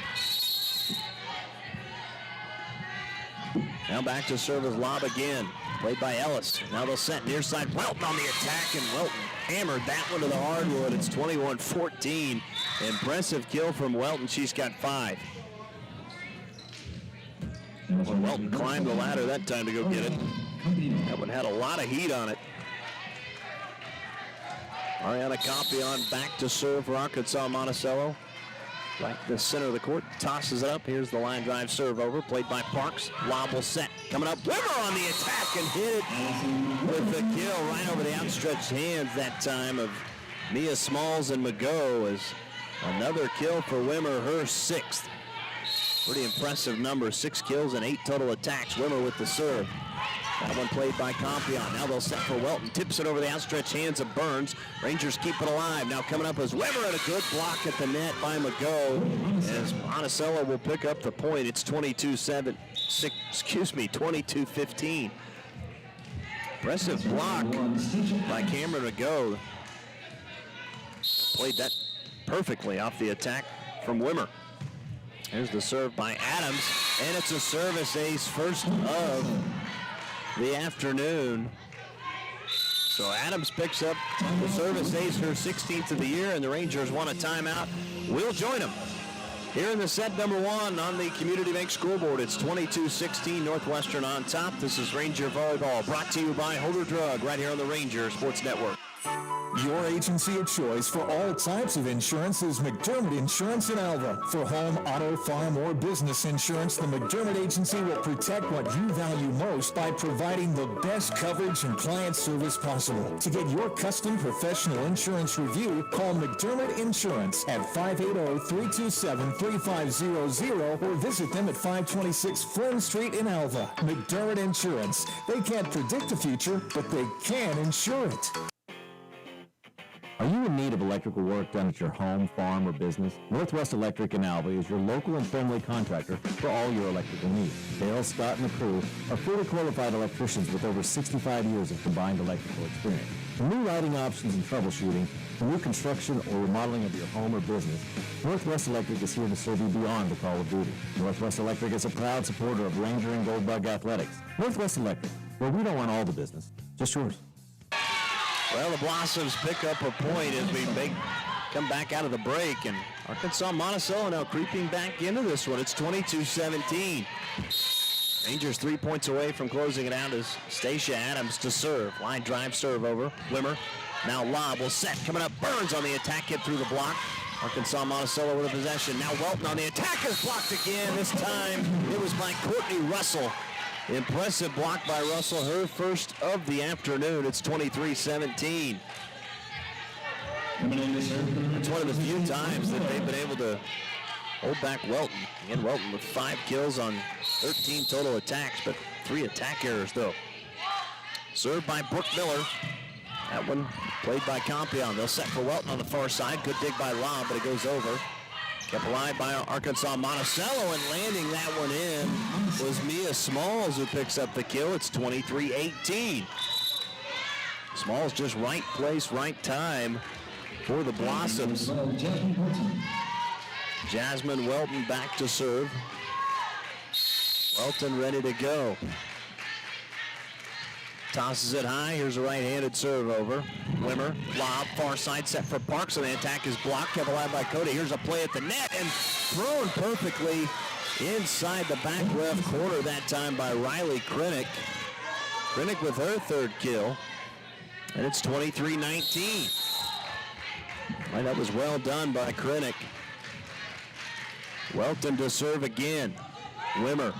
Now back to serve as Lob again. Played by Ellis. Now they'll set near side. Welton on the attack, and Welton hammered that one to the hardwood. It's 21-14. Impressive kill from Welton. She's got 5. Well, Welton climbed the ladder that time to go get it. That one had a lot of heat on it. Ariana Campion back to serve for Arkansas Monticello. Right the center of the court, tosses it up. Here's the line drive serve over, played by Parks. Lob will set. Coming up, Wimmer on the attack and hit it with the kill right over the outstretched hands that time of Mia Smalls and McGough. As another kill for Wimmer, her 6th. Pretty impressive number, 6 kills and 8 total attacks. Wimmer with the serve. That one played by Campion. Now they'll set for Welton. Tips it over the outstretched hands of Burns. Rangers keep it alive. Now coming up is Wimmer, and a good block at the net by McGough. As Monticello will pick up the point. It's 22-15. Impressive block by Cameron McGough. Played that perfectly off the attack from Wimmer. Here's the serve by Adams, and it's a service ace, first of the afternoon. So Adams picks up the service ace, her 16th of the year, and the Rangers want a timeout. We'll join them here in the set number one on the Community Bank scoreboard. It's 22-16, Northwestern on top. This is Ranger Volleyball, brought to you by Holder Drug, right here on the Ranger Sports Network. Your agency of choice for all types of insurance is McDermott Insurance in Alva. For home, auto, farm, or business insurance, the McDermott Agency will protect what you value most by providing the best coverage and client service possible. To get your custom professional insurance review, call McDermott Insurance at 580-327-3500 or visit them at 526 Flynn Street in Alva. McDermott Insurance. They can't predict the future, but they can insure it. Are you in need of electrical work done at your home, farm, or business? Northwest Electric in Alva is your local and friendly contractor for all your electrical needs. Dale, Scott, and the crew are fully qualified electricians with over 65 years of combined electrical experience. From new lighting options and troubleshooting, to new construction or remodeling of your home or business, Northwest Electric is here to serve you beyond the call of duty. Northwest Electric is a proud supporter of Ranger and Goldbug athletics. Northwest Electric, where we don't want all the business, just yours. Well, the Blossoms pick up a point as we come back out of the break, and Arkansas Monticello now creeping back into this one. It's 22-17. Rangers 3 points away from closing it out as Stacia Adams to serve. Line drive serve over. Wimmer. Now lob will set. Coming up, Burns on the attack, hit through the block. Arkansas Monticello with a possession. Now Welton on the attack is blocked again. This time it was by Courtney Russell. Impressive block by Russell, her first of the afternoon. It's 23-17. It's one of the few times that they've been able to hold back Welton. Again, Welton with 5 kills on 13 total attacks, but 3 attack errors, though. Served by Brooke Miller. That one played by Compion. They'll set for Welton on the far side. Good dig by Lobb, but it goes over. Kept alive by Arkansas Monticello, and landing that one in was Mia Smalls, who picks up the kill. It's 23-18. Smalls just right place, right time for the Blossoms. Jasmine Welton back to serve. Welton ready to go. Tosses it high. Here's a right-handed serve over. Wimmer, lob, far side set for Parks, and the attack is blocked. Kept alive by Cody. Here's a play at the net, and thrown perfectly inside the back left corner that time by Riley Krennick. Krennick with her 3rd kill, and it's 23-19. Right, that was well done by Krennick. Welton to serve again. Wimmer.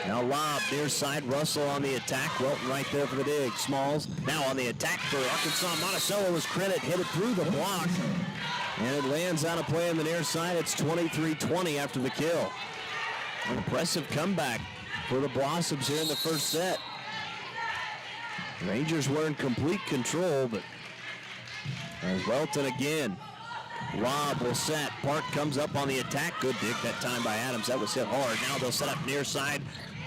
Now lob, near side, Russell on the attack. Welton right there for the dig. Smalls now on the attack for Arkansas Monticello was Credit, hit it through the block. And it lands out of play on the near side. It's 23-20 after the kill. An impressive comeback for the Blossoms here in the first set. Rangers were in complete control, but as Welton again. Lob will set. Park comes up on the attack. Good dig that time by Adams. That was hit hard. Now they'll set up near side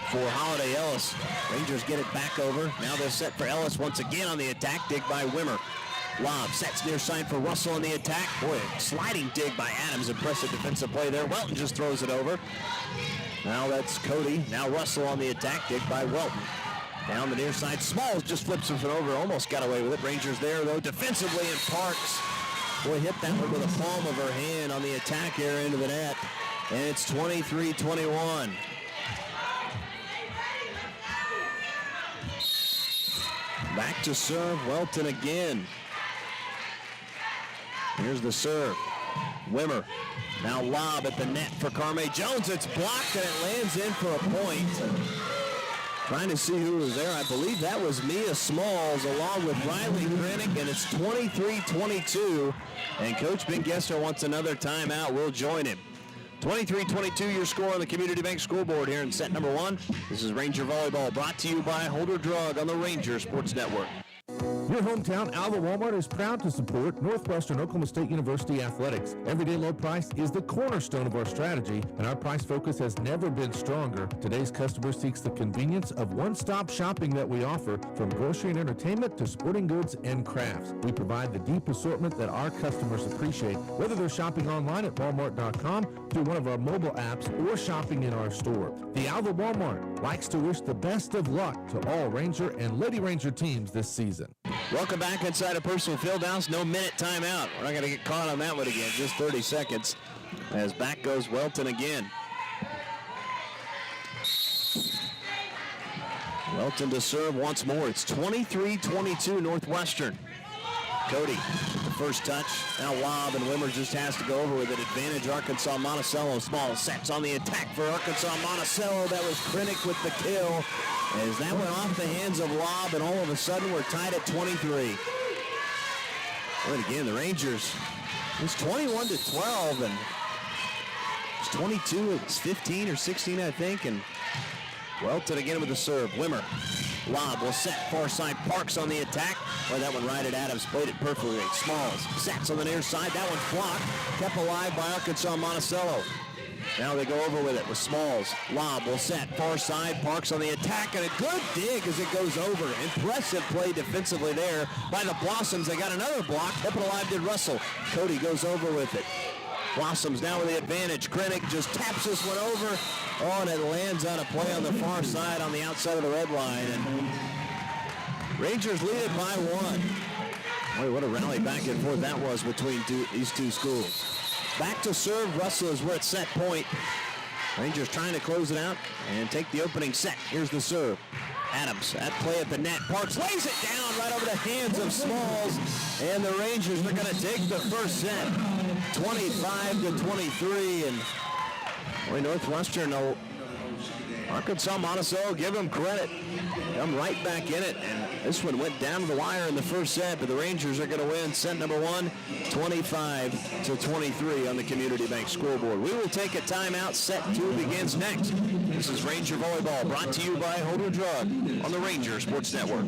for Holiday Ellis. Rangers get it back over. Now they're set for Ellis once again on the attack. Dig by Wimmer. Lob sets near side for Russell on the attack. Boy, sliding dig by Adams. Impressive defensive play there. Welton just throws it over. Now that's Cody. Now Russell on the attack. Dig by Welton. Down the near side. Smalls just flips it over. Almost got away with it. Rangers there, though, defensively, and Parks. Boy, hit that one with the palm of her hand on the attack area into the net. And it's 23-21. Back to serve, Welton again. Here's the serve. Wimmer. Now lob at the net for Carme Jones. It's blocked and it lands in for a point. Trying to see who was there. I believe that was Mia Smalls along with Riley Krennick, and it's 23-22. And Coach Ben Gesser wants another timeout. We'll join him. 23-22, your score on the Community Bank Scoreboard here in set number 1. This is Ranger Volleyball, brought to you by Holder Drug on the Ranger Sports Network. Your hometown Alva Walmart is proud to support Northwestern Oklahoma State University athletics. Everyday low price is the cornerstone of our strategy, and our price focus has never been stronger. Today's customer seeks the convenience of one-stop shopping that we offer, from grocery and entertainment to sporting goods and crafts. We provide the deep assortment that our customers appreciate, whether they're shopping online at walmart.com, through one of our mobile apps, or shopping in our store. The Alva Walmart likes to wish the best of luck to all Ranger and Lady Ranger teams this season. Welcome back inside a personal field house. No minute timeout. We're not going to get caught on that one again. Just 30 seconds. As back goes Welton again. Welton to serve once more. It's 23-22 Northwestern. Cody, the first touch. Now lob, and Wimmer just has to go over with it. Advantage Arkansas. Monticello. Small sets on the attack for Arkansas. Monticello. That was Krennic with the kill. As that went off the hands of Lob, and all of a sudden we're tied at 23. But again, the Rangers, it's 21-12, and it's 22, it's 15 or 16, I think, and Welton again with the serve. Wimmer, lob will set, far side, Parks on the attack. Boy, that one right at Adams, played it perfectly. Smalls, sets on the near side, that one's blocked, kept alive by Arkansas Monticello. Now they go over with it with Smalls. Lob will set, far side, Parks on the attack, and a good dig as it goes over. Impressive play defensively there by the Blossoms. They got another block. Kept it alive did Russell. Cody goes over with it. Blossoms now with the advantage. Krennic just taps this one over. Oh, and it lands on a play on the far side on the outside of the red line. And Rangers lead it by one. Boy, what a rally back and forth that was between these two schools. Back to serve. Russell is where it's set point. Rangers trying to close it out and take the opening set. Here's the serve. Adams at play at the net. Parks lays it down right over the hands of Smalls. And the Rangers are going to take the first set. 25-23. And boy, Northwestern, Arkansas Monticello, give them credit. Come right back in it. And this one went down to the wire in the first set, but the Rangers are going to win set number one, 25-23 on the Community Bank scoreboard. We will take a timeout. Set two begins next. This is Ranger Volleyball, brought to you by Holder Drug on the Ranger Sports Network.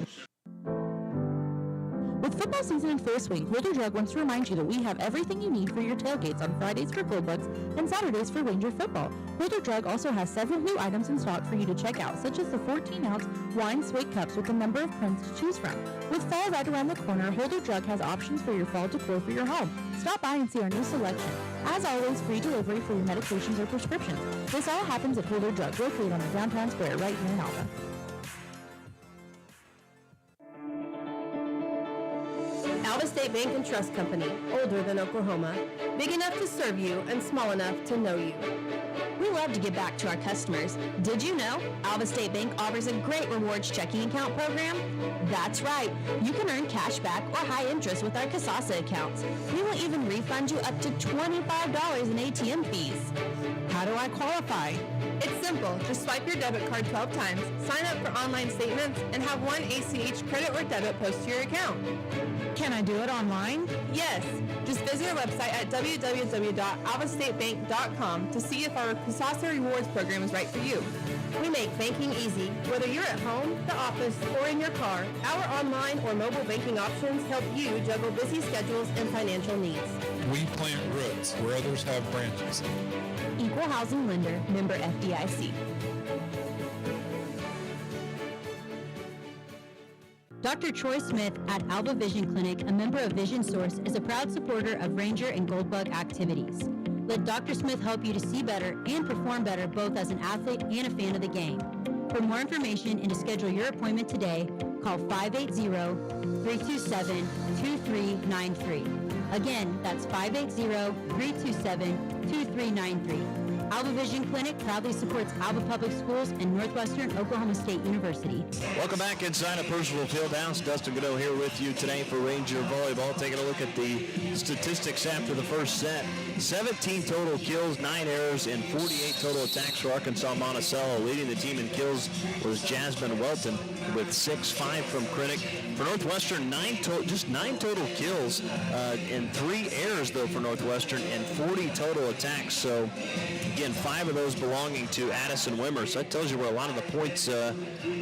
With football season in full swing, Holder Drug wants to remind you that we have everything you need for your tailgates on Fridays for Goldbugs and Saturdays for Ranger football. Holder Drug also has several new items in stock for you to check out, such as the 14-ounce wine swig cups with a number of prints to choose from. With fall right around the corner, Holder Drug has options for your fall decor for your home. Stop by and see our new selection. As always, free delivery for your medications or prescriptions. This all happens at Holder Drug, located on the downtown square right here in Alva. Alva State Bank and Trust Company, older than Oklahoma, big enough to serve you and small enough to know you. We love to give back to our customers. Did you know Alva State Bank offers a great rewards checking account program? That's right. You can earn cash back or high interest with our Casasa accounts. We will even refund you up to $25 in ATM fees. How do I qualify? It's simple. Just swipe your debit card 12 times, sign up for online statements, and have one ACH credit or debit post to your account. Can I do it online? Yes. Just visit our website at www.alvastatebank.com to see if our Casasa Rewards program is right for you. We make banking easy. Whether you're at home, the office, or in your car, our online or mobile banking options help you juggle busy schedules and financial needs. We plant roots where others have branches. Equal Housing Lender, member FDIC. Dr. Troy Smith at Alva Vision Clinic, a member of Vision Source, is a proud supporter of Ranger and Goldbug activities. Let Dr. Smith help you to see better and perform better both as an athlete and a fan of the game. For more information and to schedule your appointment today, call 580-327-2393. Again, that's 580-327-2393. Alva Vision Clinic proudly supports Alva Public Schools and Northwestern Oklahoma State University. Welcome back inside a Percival Fieldhouse. Dustin Godot here with you today for Ranger Volleyball. Taking a look at the statistics after the first set. 17 total kills, 9 errors, and 48 total attacks for Arkansas Monticello. Leading the team in kills was Jasmine Welton with 6, 5 from Krennic. For Northwestern, just 9 total kills and 3 errors, though, for Northwestern, and 40 total attacks. So, again, 5 of those belonging to Addison Wimmer. So that tells you where a lot of the points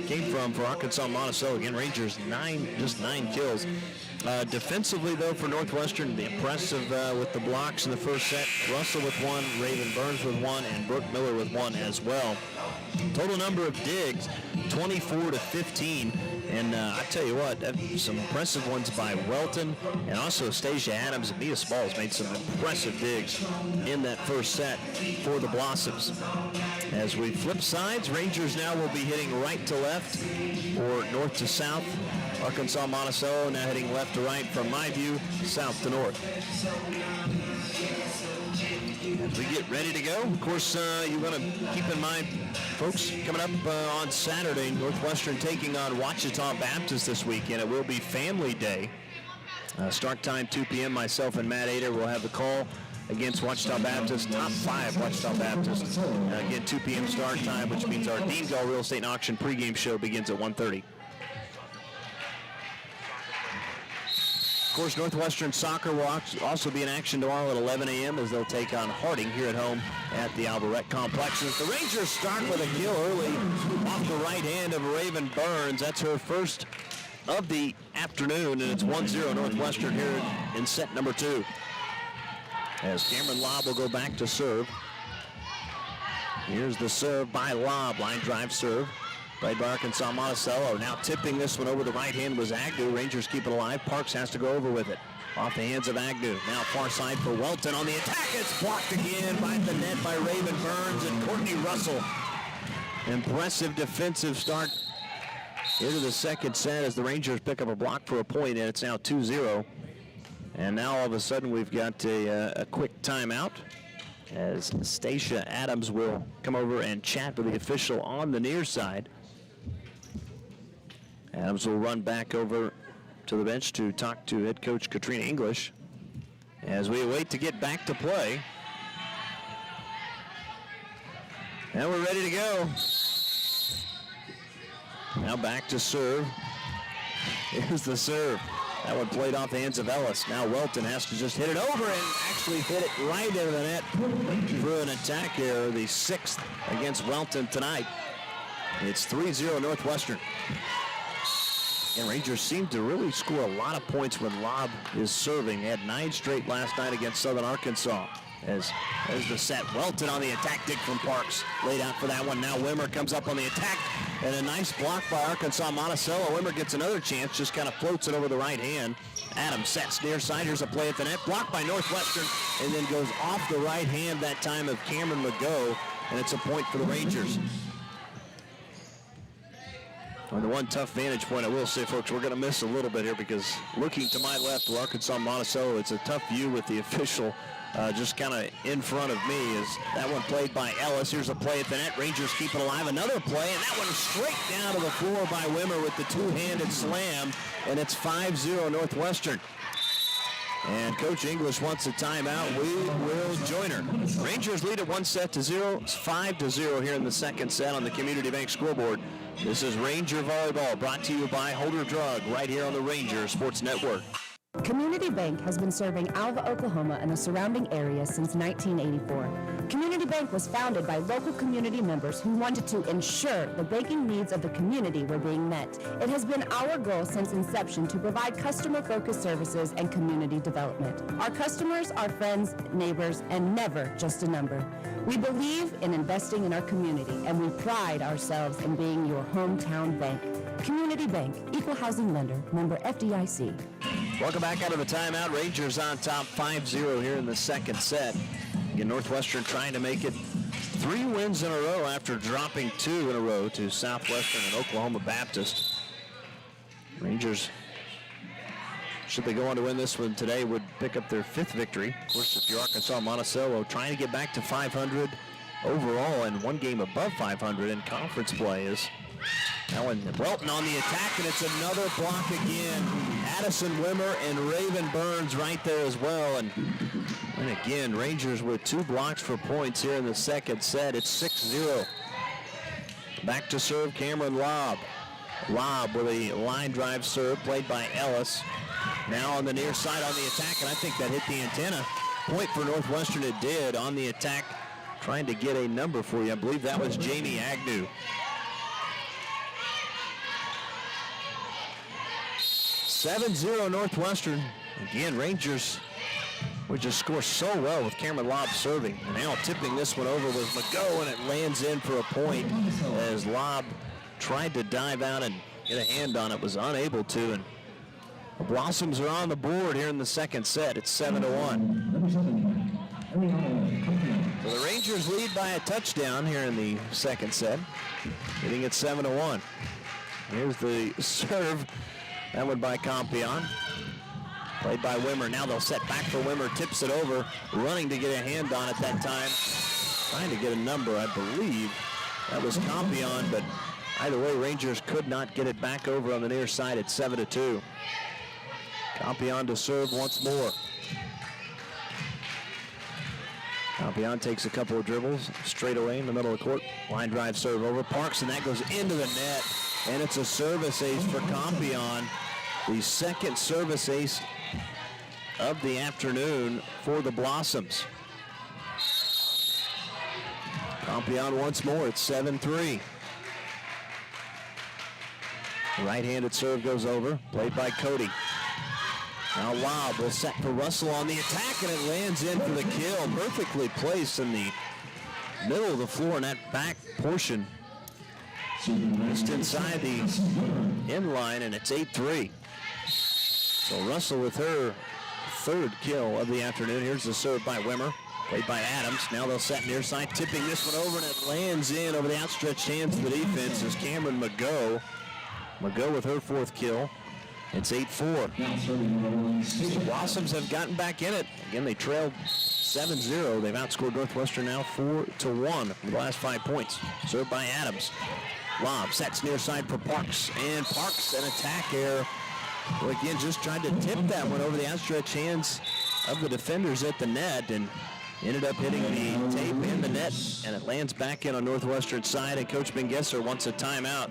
came from for Arkansas Monticello. Again, Rangers, just 9 kills. Defensively, though, for Northwestern, the impressive with the blocks in the first set. Russell with 1, Raven Burns with 1, and Brooke Miller with 1 as well. Total number of digs, 24-15. And I tell you what, some impressive ones by Welton, and also Stacia Adams and Mia Smalls made some impressive digs in that first set for the Blossoms. As we flip sides, Rangers now will be hitting right to left or north to south. Arkansas Monticello now heading left to right, from my view, south to north. As we get ready to go, of course, you want to keep in mind, folks, coming up on Saturday, Northwestern taking on Ouachita Baptist this weekend. It will be Family Day Start time 2 p.m. Myself and Matt Ader will have the call against Ouachita Baptist, top 5 Ouachita Baptist. Again, 2 p.m. start time, which means our Dean Gall Real Estate and Auction pregame show begins at 1:30. Of course, Northwestern soccer will also be in action tomorrow at 11 a.m. as they'll take on Harding here at home at the Alvarette Complex. As the Rangers start with a kill early off the right hand of Raven Burns. That's her first of the afternoon, and it's 1-0 Northwestern here in set number 2. As Cameron Lobb will go back to serve. Here's the serve by Lobb. Line drive serve. Played by Arkansas Monticello. Now tipping this one over the right hand was Agnew. Rangers keep it alive. Parks has to go over with it. Off the hands of Agnew. Now far side for Welton on the attack. It's blocked again by the net by Raven Burns and Courtney Russell. Impressive defensive start into the second set as the Rangers pick up a block for a point, and it's now 2-0. And now all of a sudden we've got a quick timeout as Stacia Adams will come over and chat with the official on the near side. Adams will run back over to the bench to talk to head coach Katrina English as we wait to get back to play. And we're ready to go. Now back to serve. Here's the serve. That one played off the hands of Ellis. Now Welton has to just hit it over and actually hit it right into the net through an attack error, the 6th against Welton tonight. It's 3-0 Northwestern. And Rangers seem to really score a lot of points when Lobb is serving. They had 9 straight last night against Southern Arkansas. As the set, Welton on the attack, dig from Parks. Laid out for that one. Now Wimmer comes up on the attack. And a nice block by Arkansas Monticello. Wimmer gets another chance, just kind of floats it over the right hand. Adams sets near side. Here's a play at the net. Blocked by Northwestern. And then goes off the right hand that time of Cameron McGough. And it's a point for the Rangers. On the one tough vantage point, I will say, folks, we're going to miss a little bit here because looking to my left, Arkansas Monticello, it's a tough view with the official just kind of in front of me. Is that one played by Ellis. Here's a play at the net. Rangers keep it alive. Another play, and that one straight down to the floor by Wimmer with the two-handed slam, and it's 5-0 Northwestern. And Coach English wants a timeout. We will join her. Rangers lead at 1-0. It's 5-0 here in the second set on the Community Bank scoreboard. This is Ranger Volleyball, brought to you by Holder Drug, right here on the Ranger Sports Network. Community Bank has been serving Alva, Oklahoma and the surrounding area since 1984. Community Bank was founded by local community members who wanted to ensure the banking needs of the community were being met. It has been our goal since inception to provide customer-focused services and community development. Our customers are friends, neighbors, and never just a number. We believe in investing in our community, and we pride ourselves in being your hometown bank. Community Bank, equal housing lender, member FDIC. Welcome back out of the timeout. Rangers on top 5-0 here in the second set. Again, Northwestern trying to make it 3 wins in a row after dropping 2 in a row to Southwestern and Oklahoma Baptist. Rangers, should they go on to win this one today, would pick up their 5th victory. Of course, if you're Arkansas Monticello, trying to get back to 500 overall and 1 game above 500 in conference play is that one. Welton on the attack, and it's another block again. Addison Wimmer and Raven Burns right there as well. And again, Rangers with 2 blocks for points here in the second set. It's 6-0. Back to serve Cameron Lobb. Lobb with a line drive serve played by Ellis. Now on the near side on the attack, and I think that hit the antenna. Point for Northwestern, it did on the attack. Trying to get a number for you. I believe that was Jamie Agnew. 7-0 Northwestern. Again, Rangers would just score so well with Cameron Lobb serving. And now tipping this one over was McGough, and it lands in for a point as Lobb tried to dive out and get a hand on it, was unable to. And the Blossoms are on the board here in the second set. It's 7-1. So the Rangers lead by a touchdown here in the second set, hitting it 7-1. Here's the serve. That one by Compion. Played by Wimmer. Now they'll set back for Wimmer. Tips it over. Running to get a hand on it that time. Trying to get a number, I believe. That was Compion, but either way, Rangers could not get it back over on the near side at 7-2. Campion to serve once more. Campion takes a couple of dribbles straight away in the middle of the court. Line drive serve over Parks, and that goes into the net. And it's a service ace for Campion. The second service ace of the afternoon for the Blossoms. Campion once more. It's 7-3. Right-handed serve goes over. Played by Cody. Now lob will set for Russell on the attack, and it lands in for the kill. Perfectly placed in the middle of the floor in that back portion. Just inside the end line, and it's 8-3. So Russell with her third kill of the afternoon. Here's the serve by Wimmer. Played by Adams. Now they'll set near side, tipping this one over, and it lands in over the outstretched hands of the defense is Cameron McGough. McGough with her fourth kill. It's 8-4. The Blossoms have gotten back in it. Again, they trailed 7-0. They've outscored Northwestern now 4-1 for the last 5 points. Served by Adams. Lob sets near side for Parks. And Parks, an attack error. Well, again, just tried to tip that one over the outstretched hands of the defenders at the net and ended up hitting the tape in the net, and it lands back in on Northwestern's side, and Coach Bengesser wants a timeout.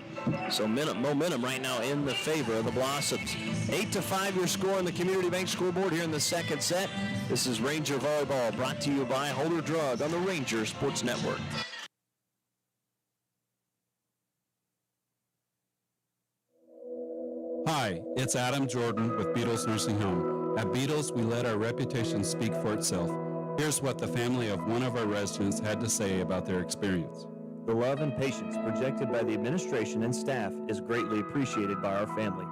So momentum right now in the favor of the Blossoms. 8-5 your score on the Community Bank scoreboard here in the second set. This is Ranger Volleyball, brought to you by Holder Drug on the Ranger Sports Network. Hi, it's Adam Jordan with Beatles Nursing Home. At Beatles, we let our reputation speak for itself. Here's what the family of one of our residents had to say about their experience. The love and patience projected by the administration and staff is greatly appreciated by our family.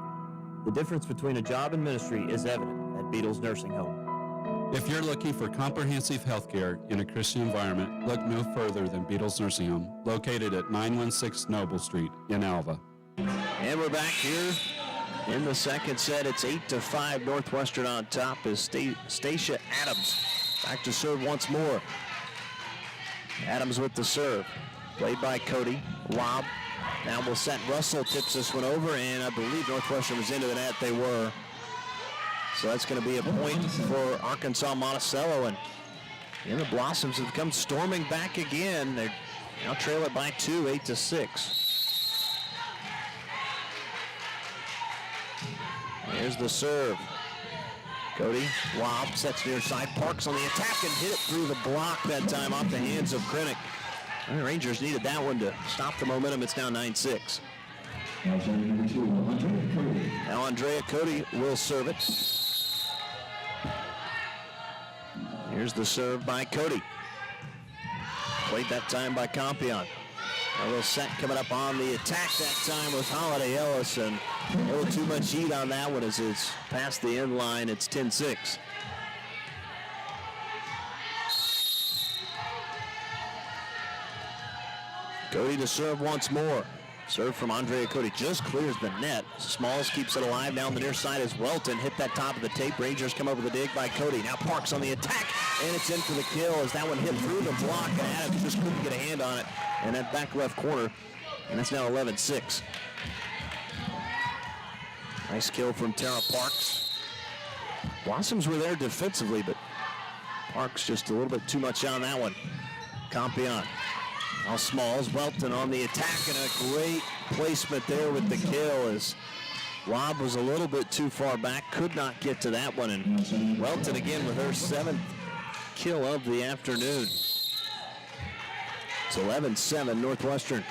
The difference between a job and ministry is evident at Beatles Nursing Home. If you're looking for comprehensive health care in a Christian environment, look no further than Beatles Nursing Home, located at 916 Noble Street in Alva. And we're back here in the second set. It's 8-5 Northwestern on top as Stacia Adams back to serve once more. Adams with the serve. Played by Cody. Lob. Now we'll set. Russell tips this one over, and I believe Northwestern was into the net. They were. So that's going to be a point for Arkansas Monticello. And the Blossoms have come storming back again. They now trail it by 2, 8-6. Here's the serve. Cody, lob, sets near side. Parks on the attack and hit it through the block that time off the hands of Krennick. And the Rangers needed that one to stop the momentum. It's now 9-6. Now Andrea Cody will serve it. Here's the serve by Cody. Played that time by Campion. A little set coming up on the attack that time was Holiday Ellis, and a little too much heat on that one as it's past the end line. It's 10-6. Cody to serve once more. Serve from Andrea Cody just clears the net. Smalls keeps it alive down the near side as Welton hit that top of the tape. Rangers come up with a dig by Cody. Now Parks on the attack, and it's in for the kill as that one hit through the block, and Adams just couldn't get a hand on it. And that back left corner, and that's now 11-6. Nice kill from Tara Parks. Blossoms were there defensively, but Parks just a little bit too much on that one. Campion. Now Smalls, Welton on the attack, and a great placement there with the kill as lob was a little bit too far back, could not get to that one, and Welton again with her 7th kill of the afternoon. It's 11-7 Northwestern.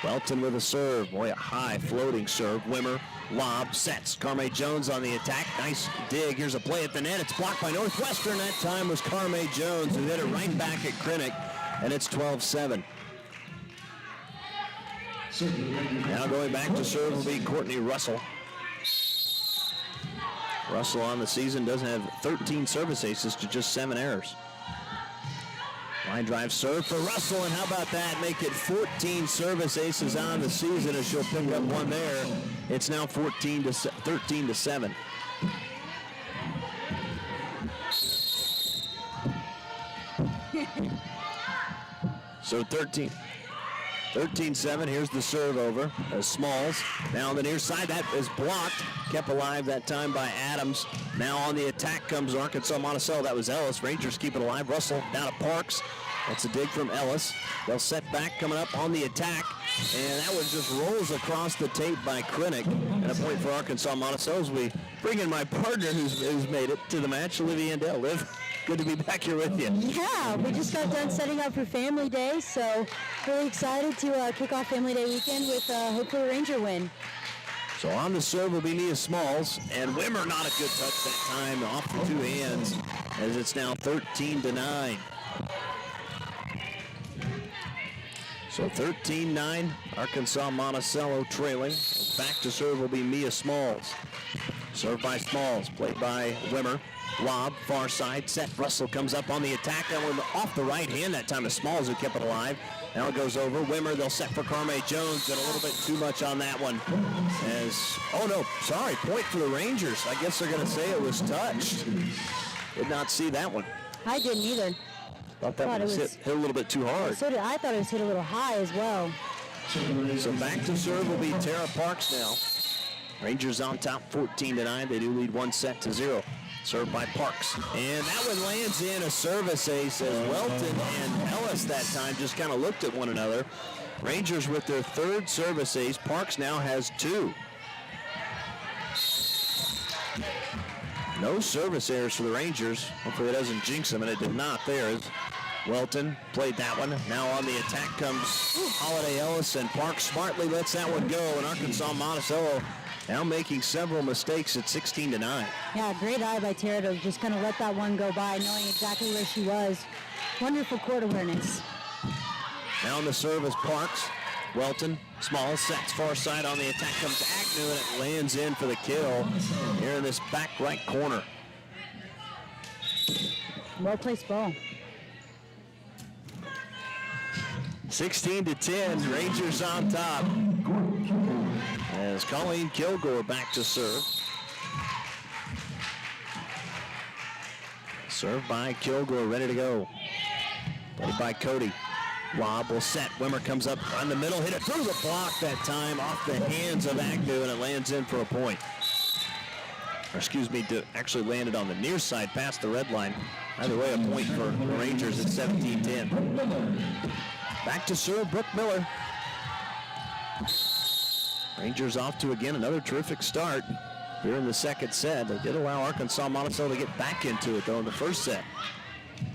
Welton with a serve. Boy, a high floating serve. Wimmer, lob, sets. Carme Jones on the attack. Nice dig. Here's a play at the net. It's blocked by Northwestern. That time was Carme Jones who hit it right back at Krennick, and it's 12-7. Now going back to serve will be Courtney Russell. Russell on the season doesn't have 13 service aces to just 7 errors. Line drive serve for Russell, and how about that? Make it 14 service aces on the season as she'll pick up one there. It's now 13-7. So 13. 13-7. Here's the serve over as Smalls. Now on the near side. That is blocked. Kept alive that time by Adams. Now on the attack comes Arkansas Monticello. That was Ellis. Rangers keep it alive. Russell down to Parks. That's a dig from Ellis. They'll set back coming up on the attack. And that one just rolls across the tape by Krennic. And a point for Arkansas Monticello as we bring in my partner who's made it to the match, Olivia Andell. Liv, good to be back here with you. Yeah, we just got done setting up for Family Day, so really excited to kick off Family Day weekend with hopefully a Ranger win. So on the serve will be Nia Smalls, and Wimmer not a good touch that time off the two hands as it's now 13-9. So 13-9, Arkansas Monticello trailing. Back to serve will be Mia Smalls. Served by Smalls, played by Wimmer. Lob, far side, set. Russell comes up on the attack. That one off the right hand that time to Smalls who kept it alive. Now it goes over. Wimmer, they'll set for Carme Jones, and a little bit too much on that one. Point for the Rangers. I guess they're going to say it was touched. Did not see that one. I didn't either. Thought that one was hit a little bit too hard. So did I. Thought it was hit a little high as well. So back to serve will be Tara Parks now. Rangers on top 14-9. They do lead 1-0. Served by Parks. And that one lands in a service ace as Welton and Ellis that time just kind of looked at one another. Rangers with their third service ace. Parks now has 2. No service errors for the Rangers. Hopefully it doesn't jinx them, and it did not there. Welton played that one. Now on the attack comes Holiday Ellis, and Parks smartly lets that one go, and Arkansas Monticello now making several mistakes at 16-9. Yeah, great eye by Tara to just kind of let that one go by, knowing exactly where she was. Wonderful court awareness. Now on the serve is Parks. Welton, Small, sets far side. On the attack comes Agnew, and it lands in for the kill here in this back right corner. Well placed ball. 16-10, Rangers on top. As Colleen Kilgore back to serve. Served by Kilgore, ready to go. Played by Cody. Lob will set. Wimmer comes up on the middle, hit it through the block that time, off the hands of Agnew, and it lands in for a point. Actually landed on the near side past the red line. Either way, a point for the Rangers at 17-10. Back to serve, Brooke Miller. Rangers off to, again, another terrific start here in the second set. They did allow Arkansas Monticello to get back into it, though, in the first set.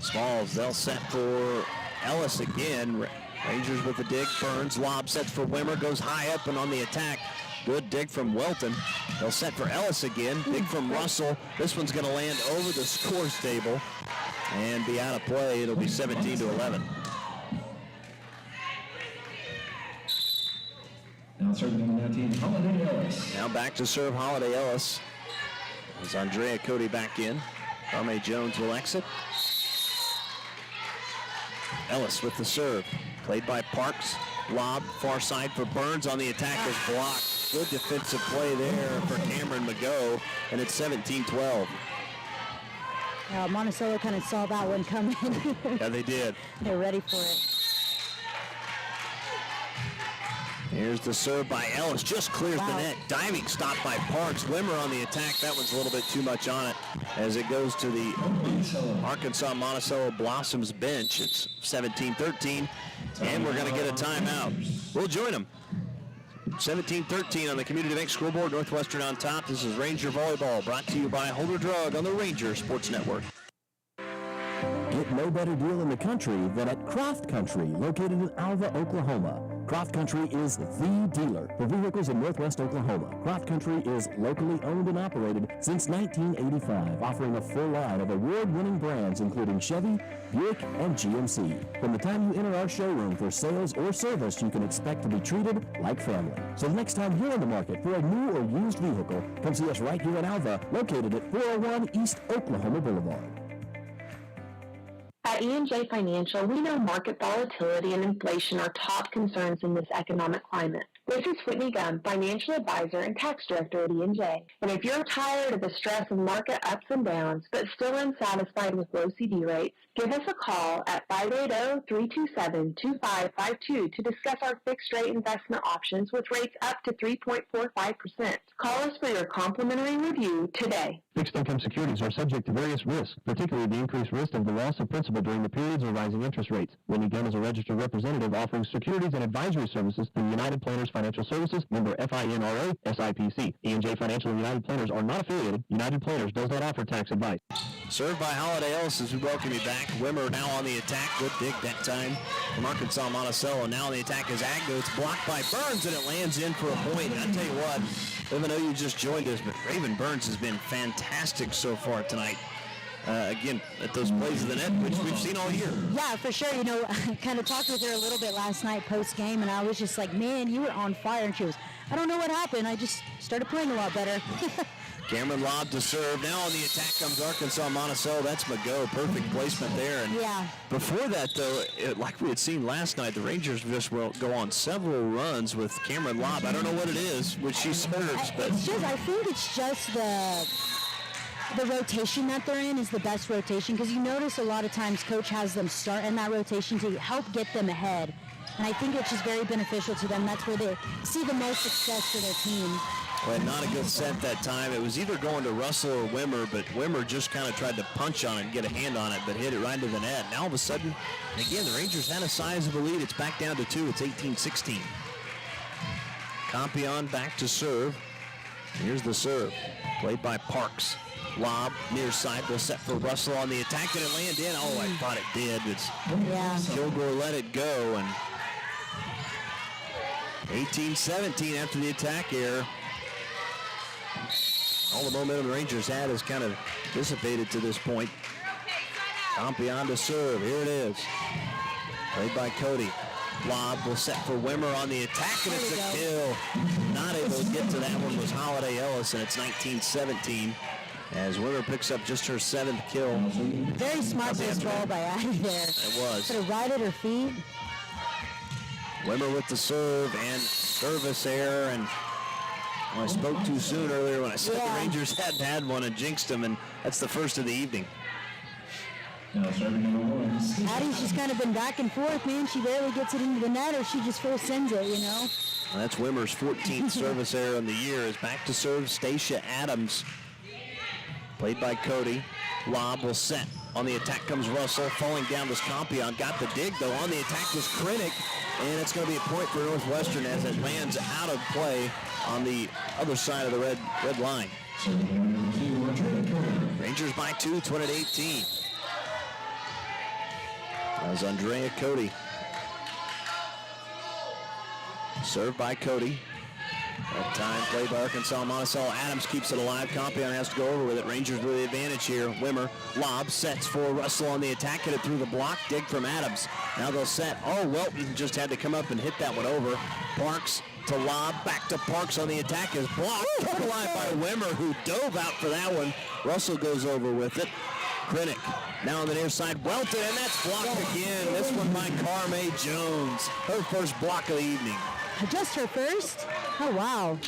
Smalls, they'll set for Ellis again. Rangers with the dig. Burns, lob sets for Wimmer, goes high up and on the attack. Good dig from Welton. They'll set for Ellis again. Dig from Russell. This one's going to land over the scores table and be out of play. It'll be 17-11. Now serving number 19, Holiday Ellis. Now back to serve Holiday Ellis. As Andrea Cody back in. Carme Jones will exit. Ellis with the serve. Played by Parks. Lob, far side for Burns. On the attack is blocked. Good defensive play there for Cameron McGough, and it's 17-12. Monticello kind of saw that one coming. Yeah, they did. They're ready for it. Here's the serve by Ellis. Just clears the net. Diving stop by Parks. Wimmer on the attack. That one's a little bit too much on it as it goes to the Arkansas Monticello Blossoms bench. It's 17-13, and we're going to get a timeout. We'll join them. 17-13 on the Community Bank Scoreboard. Northwestern on top. This is Ranger Volleyball, brought to you by Holder Drug on the Ranger Sports Network. Get no better deal in the country than at Croft Country, located in Alva, Oklahoma. Croft Country is the dealer for vehicles in Northwest Oklahoma. Croft Country is locally owned and operated since 1985, offering a full line of award-winning brands including Chevy, Buick, and GMC. From the time you enter our showroom for sales or service, you can expect to be treated like family. So the next time you're in the market for a new or used vehicle, come see us right here in Alva, located at 401 East Oklahoma Boulevard. At E&J Financial, we know market volatility and inflation are top concerns in this economic climate. This is Whitney Gum, Financial Advisor and Tax Director at E&J. And if you're tired of the stress of market ups and downs, but still unsatisfied with low CD rates, give us a call at 580-327-2552 to discuss our fixed-rate investment options with rates up to 3.45%. Call us for your complimentary review today. Fixed income securities are subject to various risks, particularly the increased risk of the loss of principal during the periods of rising interest rates. Whitney Gum is a registered representative offering securities and advisory services through United Planners Financial Services, member FINRA, SIPC. E&J Financial and United Planners are not affiliated. United Planners does not offer tax advice. Served by Holiday Ellis as we welcome you back. Wimmer now on the attack. Good dig that time from Arkansas Monticello. Now on the attack is Agnew. It's blocked by Burns, and it lands in for a point. I tell you what, even though you just joined us, but Raven Burns has been fantastic so far tonight. Again, at those plays of the net, which we've seen all year. Yeah, for sure. You know, I kind of talked with her a little bit last night post-game, and I was just like, man, you were on fire. And she was, I don't know what happened. I just started playing a lot better. Cameron lob to serve. Now on the attack comes Arkansas Monticello. That's Mago. Perfect placement there. And yeah. Before that, though, like we had seen last night, the Rangers just will go on several runs with Cameron lob. I don't know what it is, which she serves. But it's just, I think it's just the rotation that they're in is the best rotation, because you notice a lot of times Coach has them start in that rotation to help get them ahead. And I think it's just very beneficial to them. That's where they see the most success for their team. Well, not a good set that time. It was either going to Russell or Wimmer, but Wimmer just kind of tried to punch on it and get a hand on it, but hit it right into the net. Now all of a sudden, again, the Rangers had a sizable lead. It's back down to 2. It's 18-16. Compion back to serve. Here's the serve. Played by Parks. Lob, near side, will set for Russell on the attack. Did it land in? Oh, I thought it did. Kilgore let it go, and 18-17 after the attack error. All the momentum the Rangers had has kind of dissipated to this point. Compion to serve. Here it is. Played by Cody. Lob will set for Wimmer on the attack, and it's a kill. Not able to get to that one was Holiday Ellis, and it's 19-17 as Wimmer picks up just her 7th kill. Very smart baseball by Addie there. It was. Put it right at her feet. Wimmer with the serve and service error, and I spoke too soon earlier when I said the Rangers hadn't had one and jinxed them, and that's the first of the evening. Addie's just kind of been back and forth, man. She barely gets it into the net, or she just full sends it, you know. Well, that's Wimmer's 14th service error in the year. Is back to serve Stacia Adams. Played by Cody. Lob will set. On the attack comes Russell. Falling down was Compion. Got the dig, though. On the attack was Krennick. And it's going to be a point for Northwestern as it lands out of play on the other side of the red line. Rangers by 2. It's 1-18. As Andrea Cody. Served by Cody. That time played by Arkansas Monticello. Adams keeps it alive. Compion has to go over with it. Rangers with the advantage here. Wimmer, lob, sets for Russell on the attack. Hit it through the block. Dig from Adams. Now they'll set. Oh, Welton just had to come up and hit that one over. Parks to lob. Back to Parks on the attack is blocked. Put alive by Wimmer, who dove out for that one. Russell goes over with it. Krennick now on the near side. Welton, and that's blocked again. This one by Carmay Jones. Her first block of the evening. Just her first? Oh, wow.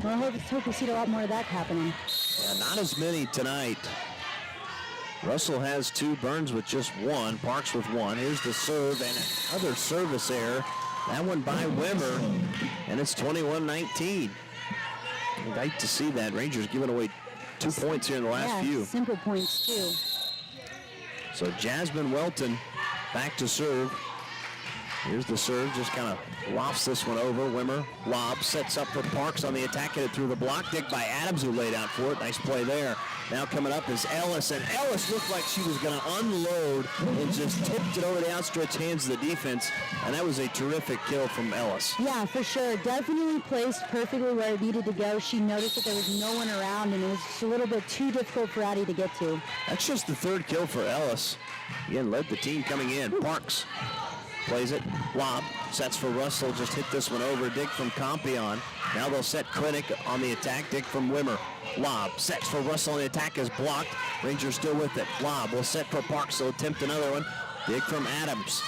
Well, I hope we see a lot more of that happening. Yeah, not as many tonight. Russell has 2, Burns with just 1, Parks with 1. Here's the serve and another service error. That one by Wimmer, and it's 21-19. I'd like to see that. Rangers giving away 2 points here in the last few. Simple points, too. So Jasmine Welton back to serve. Here's the serve, just kind of lofts this one over. Wimmer, lob, sets up for Parks on the attack, hit it through the block. Dig by Adams, who laid out for it. Nice play there. Now coming up is Ellis, and Ellis looked like she was going to unload and just tipped it over the outstretched hands of the defense, and that was a terrific kill from Ellis. Yeah, for sure. Definitely placed perfectly where it needed to go. She noticed that there was no one around, and it was just a little bit too difficult for Addie to get to. That's just the 3rd kill for Ellis. Again, led the team coming in. Parks plays it, lob, sets for Russell, just hit this one over. Dig from Compion. Now they'll set Krennick on the attack. Dig from Wimmer. Lob, sets for Russell on the attack is blocked. Rangers still with it. Lob will set for Parks, so attempt another one. Dig from Adams.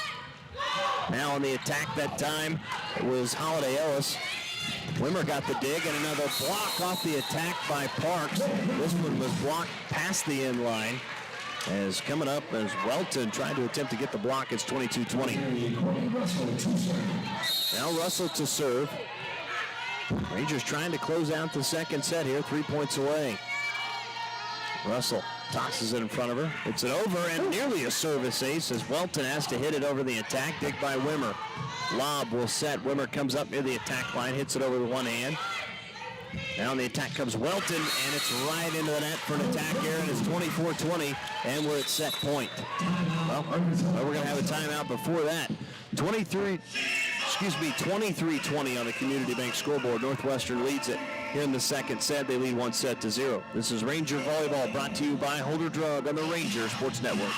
Now on the attack that time, it was Holiday Ellis. Wimmer got the dig, and another block off the attack by Parks. This one was blocked past the end line. As coming up as Welton tried to attempt to get the block, it's 22-20. Now Russell to serve. Rangers trying to close out the second set here, 3 points away. Russell tosses it in front of her. It's an over and nearly a service ace as Welton has to hit it over the attack. Dig by Wimmer. Lob will set. Wimmer comes up near the attack line, hits it over with one hand. Now on the attack comes Welton, and it's right into the net for an attack here, and it's 24-20, and we're at set point. Well, we're going to have a timeout before that. 23-20 on the Community Bank scoreboard. Northwestern leads it here in the second set. They lead 1-0. This is Ranger Volleyball, brought to you by Holder Drug on the Ranger Sports Network.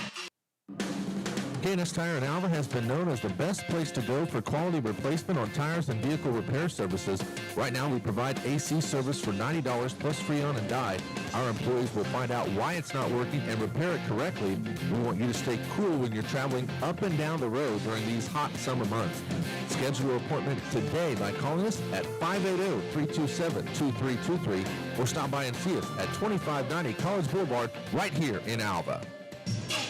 K&S Tire in Alva has been known as the best place to go for quality replacement on tires and vehicle repair services. Right now, we provide AC service for $90 plus free on and die. Our employees will find out why it's not working and repair it correctly. We want you to stay cool when you're traveling up and down the road during these hot summer months. Schedule your appointment today by calling us at 580-327-2323 or stop by and see us at 2590 College Boulevard right here in Alva.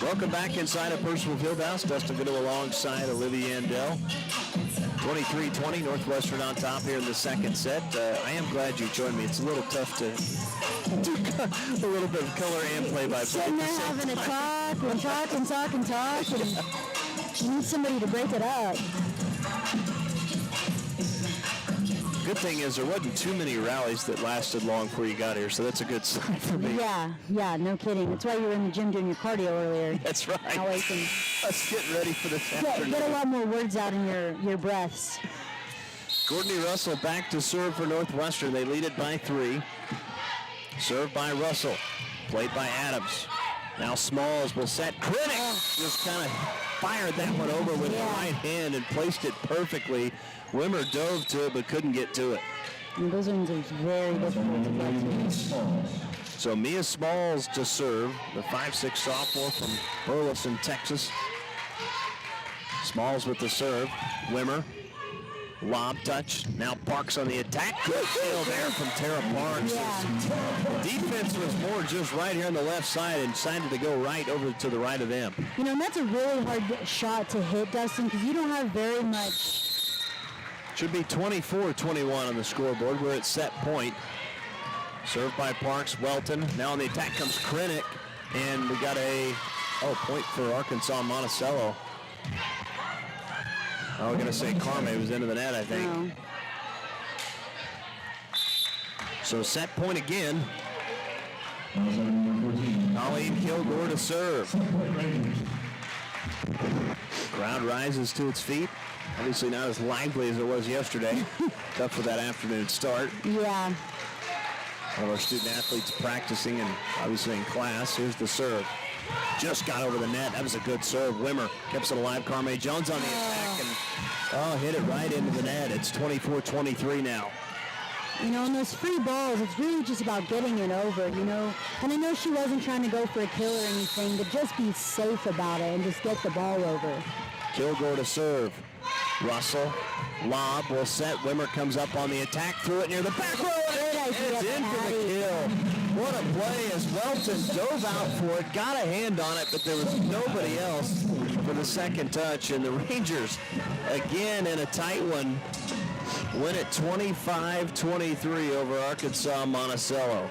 Welcome back inside of Percival Fieldhouse. Dustin Goodell alongside Olivia Andell. 23-20, Northwestern on top here in the second set. I am glad you joined me. It's a little tough to do a little bit of color and play-by-play. Sitting there having a talk and talk and talk and talk, and you need somebody to break it up. Good thing is there wasn't too many rallies that lasted long before you got here, so that's a good sign for me. Yeah, no kidding. That's why you were in the gym doing your cardio earlier. That's right. Now I can Let's get ready for this afternoon. get a lot more words out in your breaths. Courtney Russell back to serve for Northwestern. They lead it by 3. Served by Russell. Played by Adams. Now Smalls will set. Krennic just kind of fired that one over with the right hand and placed it perfectly. Wimmer dove to it but couldn't get to it. And those ones are very difficult to get to. So Mia Smalls to serve, the 5'6" sophomore from Burleson, Texas. Smalls with the serve. Wimmer. Lob touch. Now Parks on the attack. Good steal there from Tara Parks. Defense was more just right here on the left side and decided to go right over to the right of them. You know, and that's a really hard shot to hit, Dustin, because you don't have very much. Should be 24-21 on the scoreboard. We're at set point. Served by Parks. Welton. Now on the attack comes Krennic. And we got a point for Arkansas Monticello. I was going to say Carme was into the net, I think. No. So set point again. Colleen Kilgore to serve. Crowd rises to its feet. Obviously not as lively as it was yesterday. Tough for that afternoon start. Yeah. One of our student athletes practicing and obviously in class. Here's the serve. Just got over the net. That was a good serve. Wimmer keeps it alive. Carme Jones on the attack and hit it right into the net. It's 24-23 now. You know, on those free balls, it's really just about getting it over, you know. And I know she wasn't trying to go for a kill or anything, but just be safe about it and just get the ball over. Kilgore to serve. Russell, lob, will set. Wimmer comes up on the attack, threw it near the back row, and it's in for the kill. What a play as Welton dove out for it, got a hand on it, but there was nobody else for the second touch. And the Rangers, again in a tight one, win it 25-23 over Arkansas Monticello.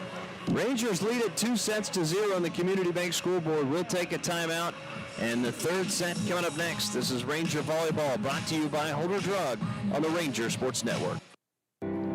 Rangers lead it 2-0 on the Community Bank scoreboard. We'll take a timeout. And the third set coming up next. This is Ranger Volleyball, brought to you by Holder Drug on the Ranger Sports Network.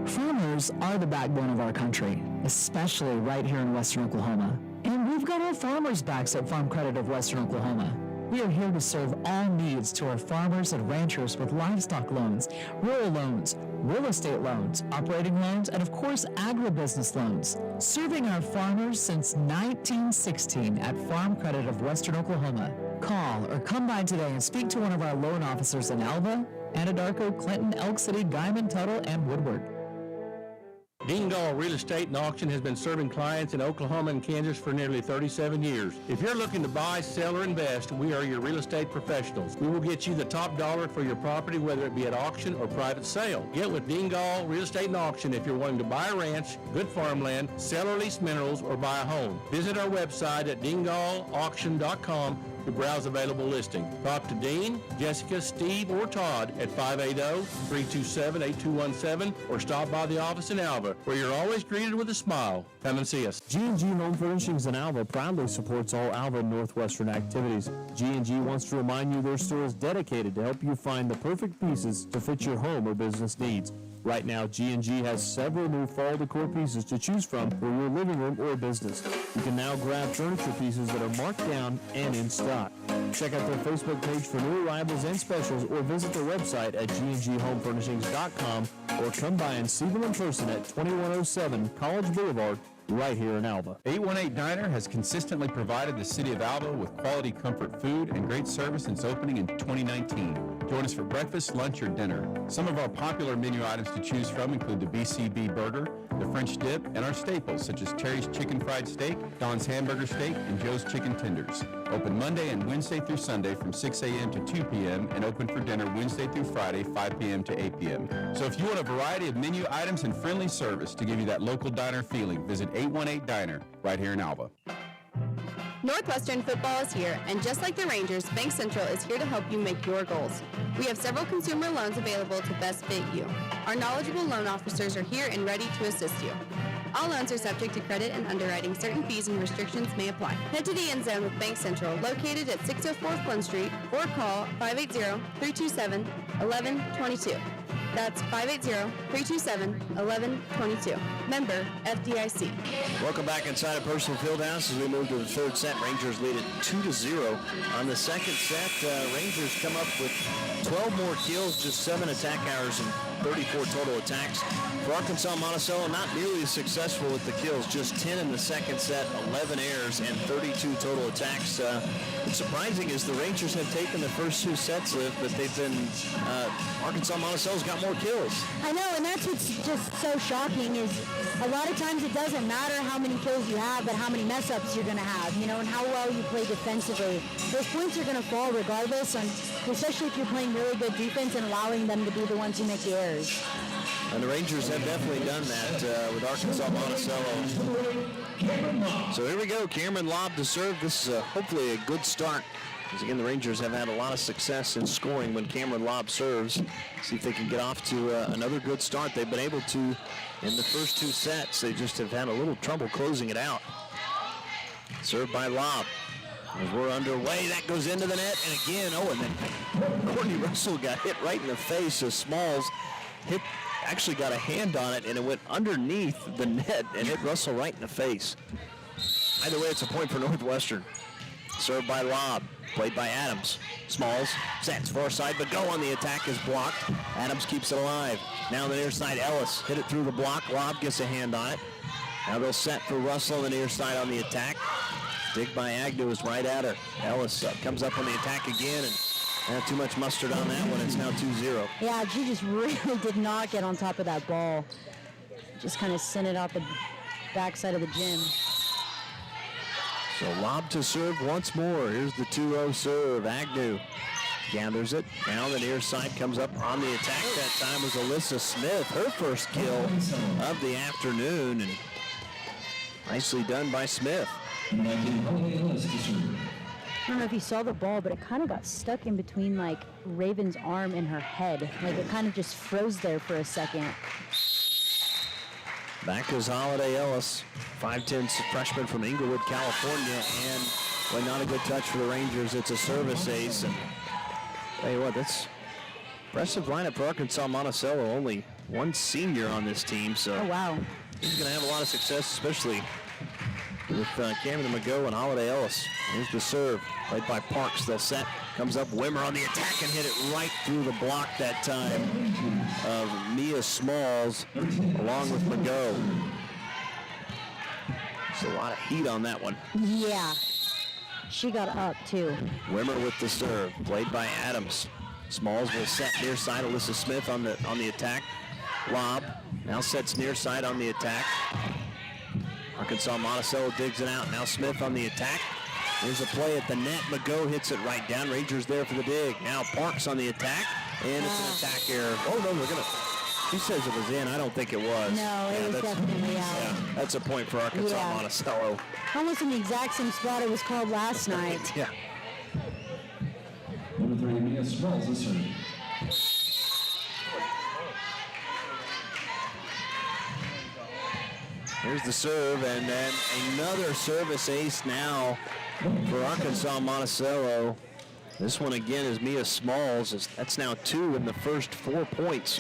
Farmers are the backbone of our country, especially right here in Western Oklahoma. And we've got our farmers' backs at Farm Credit of Western Oklahoma. We are here to serve all needs to our farmers and ranchers with livestock loans, rural loans, real estate loans, operating loans, and of course, agribusiness loans. Serving our farmers since 1916 at Farm Credit of Western Oklahoma. Call or come by today and speak to one of our loan officers in Alva, Anadarko, Clinton, Elk City, Guyman, Tuttle, and Woodward. Dingall Real Estate and Auction has been serving clients in Oklahoma and Kansas for nearly 37 years. If you're looking to buy, sell, or invest, we are your real estate professionals. We will get you the top dollar for your property, whether it be at auction or private sale. Get with Dingall Real Estate and Auction if you're wanting to buy a ranch, good farmland, sell or lease minerals, or buy a home. Visit our website at dingallauction.com to browse available listings. Talk to Dean, Jessica, Steve, or Todd at 580-327-8217 or stop by the office in Alva, where you're always greeted with a smile. Come and see us. G&G Home Furnishings in Alva proudly supports all Alva Northwestern activities. G&G wants to remind you their store is dedicated to help you find the perfect pieces to fit your home or business needs. Right now, G&G has several new fall decor pieces to choose from for your living room or business. You can now grab furniture pieces that are marked down and in stock. Check out their Facebook page for new arrivals and specials, or visit their website at gnghomefurnishings.com, or come by and see them in person at 2107 College Boulevard, right here in Alva. 818 Diner has consistently provided the city of Alva with quality comfort food and great service since opening in 2019. Join us for breakfast, lunch, or dinner. Some of our popular menu items to choose from include the BCB burger, the French dip, and our staples such as Terry's chicken fried steak, Don's hamburger steak, and Joe's chicken tenders. Open Monday and Wednesday through Sunday from 6 a.m. to 2 p.m. and open for dinner Wednesday through Friday, 5 p.m. to 8 p.m. So if you want a variety of menu items and friendly service to give you that local diner feeling, visit 818 Diner right here in Alva. Northwestern football is here, and just like the Rangers, Bank Central is here to help you make your goals. We have several consumer loans available to best fit you. Our knowledgeable loan officers are here and ready to assist you. All loans are subject to credit and underwriting. Certain fees and restrictions may apply. Head to the end zone with Bank Central, located at 604 Flynn Street, or call 580-327-1122. That's 580-327-1122. Member FDIC. Welcome back inside a Personal Fieldhouse as we move to the third set. Rangers lead it 2-0. On the second set, Rangers come up with 12 more kills, just 7 attack hours and 34 total attacks. For Arkansas Monticello, not nearly as successful with the kills, just 10 in the second set, 11 errors, and 32 total attacks. What's surprising is the Rangers have taken the first 2 sets, Liv, but they've been, Arkansas Monticello's got more kills. I know, and that's what's just so shocking is a lot of times it doesn't matter how many kills you have, but how many mess-ups you're going to have, you know, and how well you play defensively. Those points are going to fall regardless, and especially if you're playing really good defense and allowing them to be the ones who make the errors. And the Rangers have definitely done that with Arkansas Monticello. So here we go. Cameron Lobb to serve. This is hopefully a good start. Because again, the Rangers have had a lot of success in scoring when Cameron Lobb serves. See if they can get off to another good start. They've been able to in the first 2 sets. They just have had a little trouble closing it out. Served by Lobb. As we're underway, that goes into the net. And again, and then Courtney Russell got hit right in the face as Smalls actually got a hand on it, and it went underneath the net and hit Russell right in the face. Either way, it's a point for Northwestern. Served by Lobb, played by Adams. Smalls sets far side, but go on the attack is blocked. Adams keeps it alive. Now on the near side, Ellis hit it through the block. Lobb gets a hand on it. Now they'll set for Russell on the near side on the attack. Dig by Agnew is right at her. Ellis comes up on the attack again, and not too much mustard on that one. It's now 2-0. Yeah, she just really did not get on top of that ball. Just kind of sent it out the backside of the gym. So Lobb to serve once more. Here's the 2-0 serve. Agnew gathers it. Now the near side comes up on the attack. That time was Alyssa Smith. Her first kill of the afternoon. And nicely done by Smith. I don't know if you saw the ball, but it kind of got stuck in between like Raven's arm and her head. Like it kind of just froze there for a second. Back is Holiday Ellis, 5'10" freshman from Inglewood, California, and well, not a good touch for the Rangers. It's a service ace. And tell you what, that's impressive lineup for Arkansas Monticello. Only one senior on this team, so wow, he's going to have a lot of success, especially with Cameron McGough and Holiday Ellis. Here's the serve, played by Parks. They'll set. Comes up Wimmer on the attack and hit it right through the block that time of Mia Smalls along with McGough. There's a lot of heat on that one. Yeah, she got up too. Wimmer with the serve, played by Adams. Smalls will set near side. Alyssa Smith on the attack. Lobb Now sets near side on the attack. Arkansas Monticello digs it out. Now Smith on the attack. Here's a play at the net. McGough hits it right down. Rangers there for the dig. Now Parks on the attack. And it's an attack error. Oh, no, we're going to... She says it was in. I don't think it was. No, it was definitely out. Yeah, that's a point for Arkansas Monticello. Almost in the exact same spot it was called last night. Yeah. Number 3, Mia Smalls, the serve. Here's the serve, and then another service ace now for Arkansas Monticello. This one again is Mia Smalls. That's now 2 in the first 4 points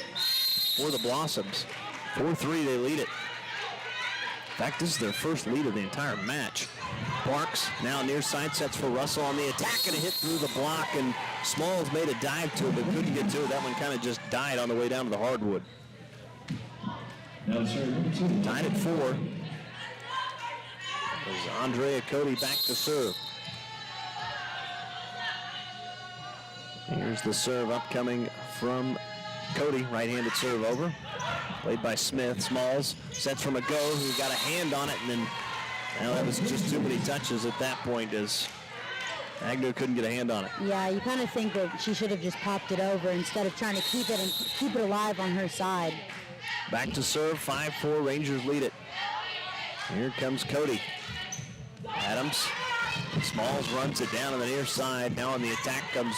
for the Blossoms. 4-3, they lead it. In fact, this is their first lead of the entire match. Parks now near side, sets for Russell on the attack, and a hit through the block, and Smalls made a dive to it, but couldn't get to it. That one kind of just died on the way down to the hardwood. Now serve number 2. Tied at 4. As Andrea Cody back to serve. Here's the serve upcoming from Cody. Right-handed serve over. Played by Smith. Smalls sets from McGough, who got a hand on it, and then that was just too many touches at that point as Agnew couldn't get a hand on it. Yeah, you kind of think that she should have just popped it over instead of trying to keep it alive on her side. Back to serve, 5-4, Rangers lead it. Here comes Cody. Adams. Smalls runs it down on the near side. Now on the attack comes,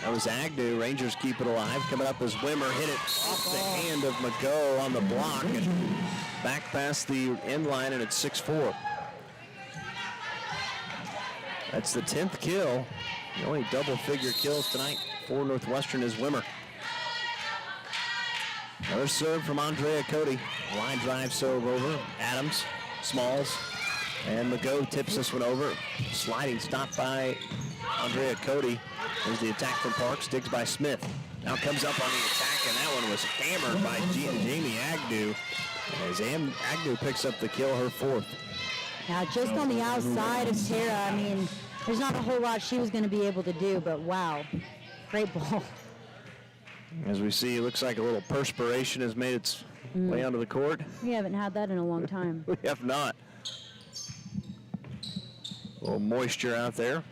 that was Agnew. Rangers keep it alive. Coming up as Wimmer hit it off the hand of McGough on the block and back past the end line, and it's 6-4. That's the 10th kill. The only double-figure kills tonight for Northwestern is Wimmer. Another serve from Andrea Cody. Line drive serve over. Adams, Smalls, and McGough tips this one over. Sliding stop by Andrea Cody. There's the attack from Parks. Digs by Smith. Now comes up on the attack, and that one was hammered by Jamie Agnew. As Agnew picks up the kill, her 4th. Now just on the outside of Tara, I mean, there's not a whole lot she was going to be able to do, but wow, great ball. As we see, it looks like a little perspiration has made its way onto the court. We haven't had that in a long time. We have not. A little moisture out there.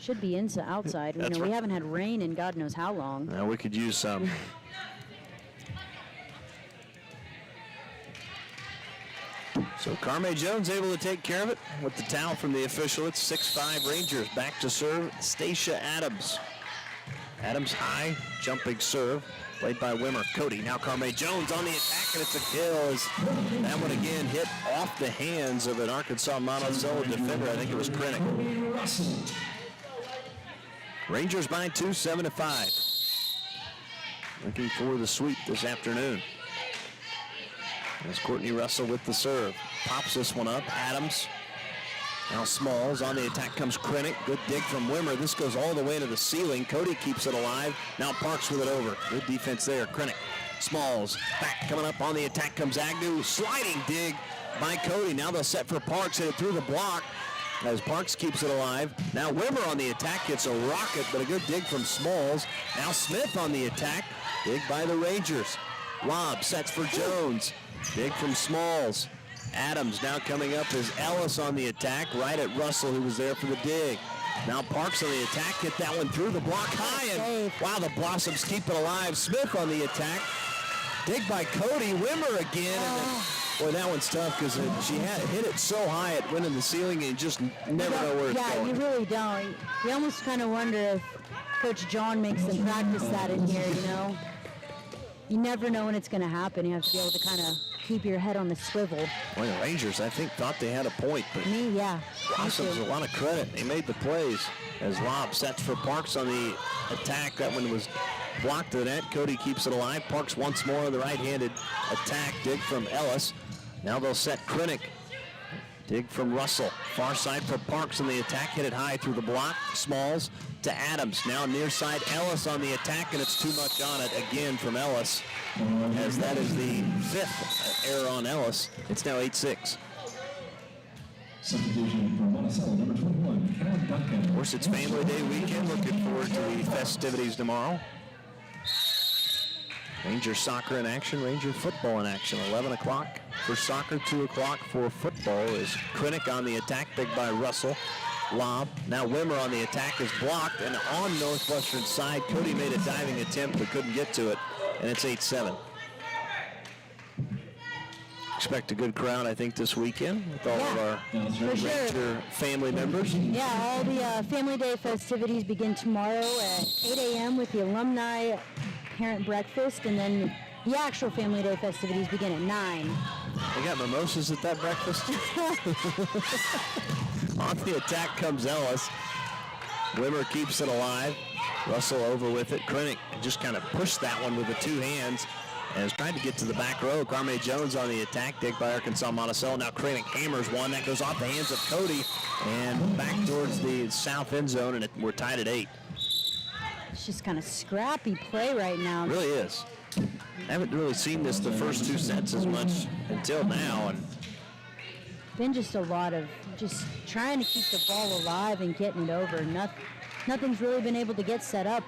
Should be outside. You know, we haven't had rain in God knows how long. Now we could use some. So Carme Jones able to take care of it with the towel from the official. It's 6-5 Rangers. Back to serve, Stacia Adams. Adams high, jumping serve, played by Wimmer. Cody, now Carme Jones on the attack, and it's a kill. As that one again hit off the hands of an Arkansas Monticello defender. I think it was Krennic. Rangers by 2, 7-5. Looking for the sweep this afternoon. As Courtney Russell with the serve. Pops this one up. Adams. Now Smalls. On the attack comes Krennic. Good dig from Wimmer. This goes all the way to the ceiling. Cody keeps it alive. Now Parks with it over. Good defense there. Krennic. Smalls. Back coming up on the attack comes Agnew. Sliding dig by Cody. Now they'll set for Parks. Hit it through the block as Parks keeps it alive. Now Wimmer on the attack gets a rocket, but a good dig from Smalls. Now Smith on the attack. Dig by the Rangers. Lob sets for Jones. Dig from Smalls. Adams now coming up as Ellis on the attack, right at Russell, who was there for the dig. Now Parks on the attack, hit that one through the block high, and wow, the Blossoms keep it alive. Smith on the attack. Dig by Cody. Wimmer again. And boy, that one's tough because she had hit it so high it went in the ceiling, and you just never know where it's going. Yeah, you really don't. You almost kind of wonder if Coach John makes them practice that in here, you know? You never know when it's going to happen. You have to be able to kind of keep your head on the swivel. Well, the Rangers, I think, thought they had a point, but Blossoms a lot of credit. They made the plays as Lob sets for Parks on the attack. That one was blocked to the net. Cody keeps it alive. Parks once more on the right-handed attack. Dig from Ellis. Now they'll set Krennic. Dig from Russell. Far side for Parks on the attack. Hit it high through the block. Smalls to Adams. Now near side Ellis on the attack, and it's too much on it again from Ellis. As that is the 5th error on Ellis. It's now 8-6. Substitution for Monticello, number 21, Karen Duncan. Of course, it's Family Day weekend. Looking forward to the festivities tomorrow. Ranger soccer in action, Ranger football in action. 11 o'clock for soccer, 2 o'clock for football. Is Krennick on the attack, big by Russell. Lob. Now Wimmer on the attack is blocked, and on Northwestern side, Cody made a diving attempt but couldn't get to it, and it's 8-7. Expect a good crowd, I think, this weekend with all of our Ranger family members. Yeah, all the Family Day festivities begin tomorrow at 8 a.m. with the alumni parent breakfast, and then the actual Family Day festivities begin at 9. They got mimosas at that breakfast. On the attack comes Ellis. Wimmer keeps it alive. Russell over with it. Krennick just kind of pushed that one with the two hands and is trying to get to the back row. Carme Jones on the attack, dig by Arkansas Monticello. Now Krennick hammers one. That goes off the hands of Cody and back towards the south end zone, and we're tied at 8. It's just kind of scrappy play right now. It really is. I haven't really seen this the first 2 sets as much until now. And been just a lot of just trying to keep the ball alive and getting it over. Nothing's really been able to get set up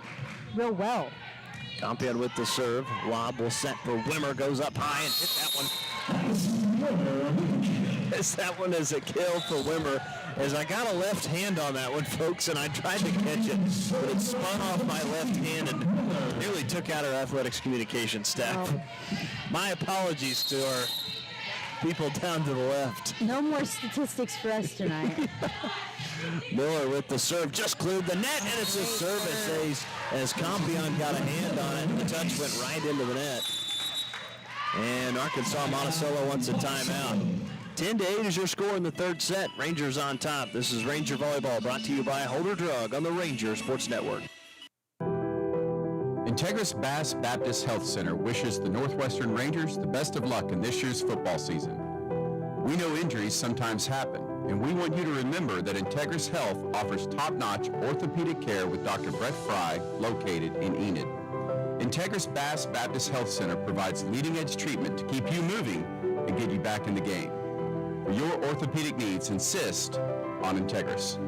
real well. Compion with the serve. Lob will set for Wimmer. Goes up high and hit that one. That one is a kill for Wimmer. As I got a left hand on that one, folks, and I tried to catch it, but it spun off my left hand and nearly took out our athletics communication staff. My apologies to our people down to the left. No more statistics for us tonight. Miller with the serve, just cleared the net, and it's a service ace as Compion got a hand on it, and the touch went right into the net. And Arkansas Monticello wants a timeout. 10-8 is your score in the third set. Rangers on top. This is Ranger Volleyball, brought to you by Holder Drug on the Ranger Sports Network. Integris Bass Baptist Health Center wishes the Northwestern Rangers the best of luck in this year's football season. We know injuries sometimes happen, and we want you to remember that Integris Health offers top-notch orthopedic care with Dr. Brett Fry, located in Enid. Integris Bass Baptist Health Center provides leading-edge treatment to keep you moving and get you back in the game. For your orthopedic needs, insist on Integris.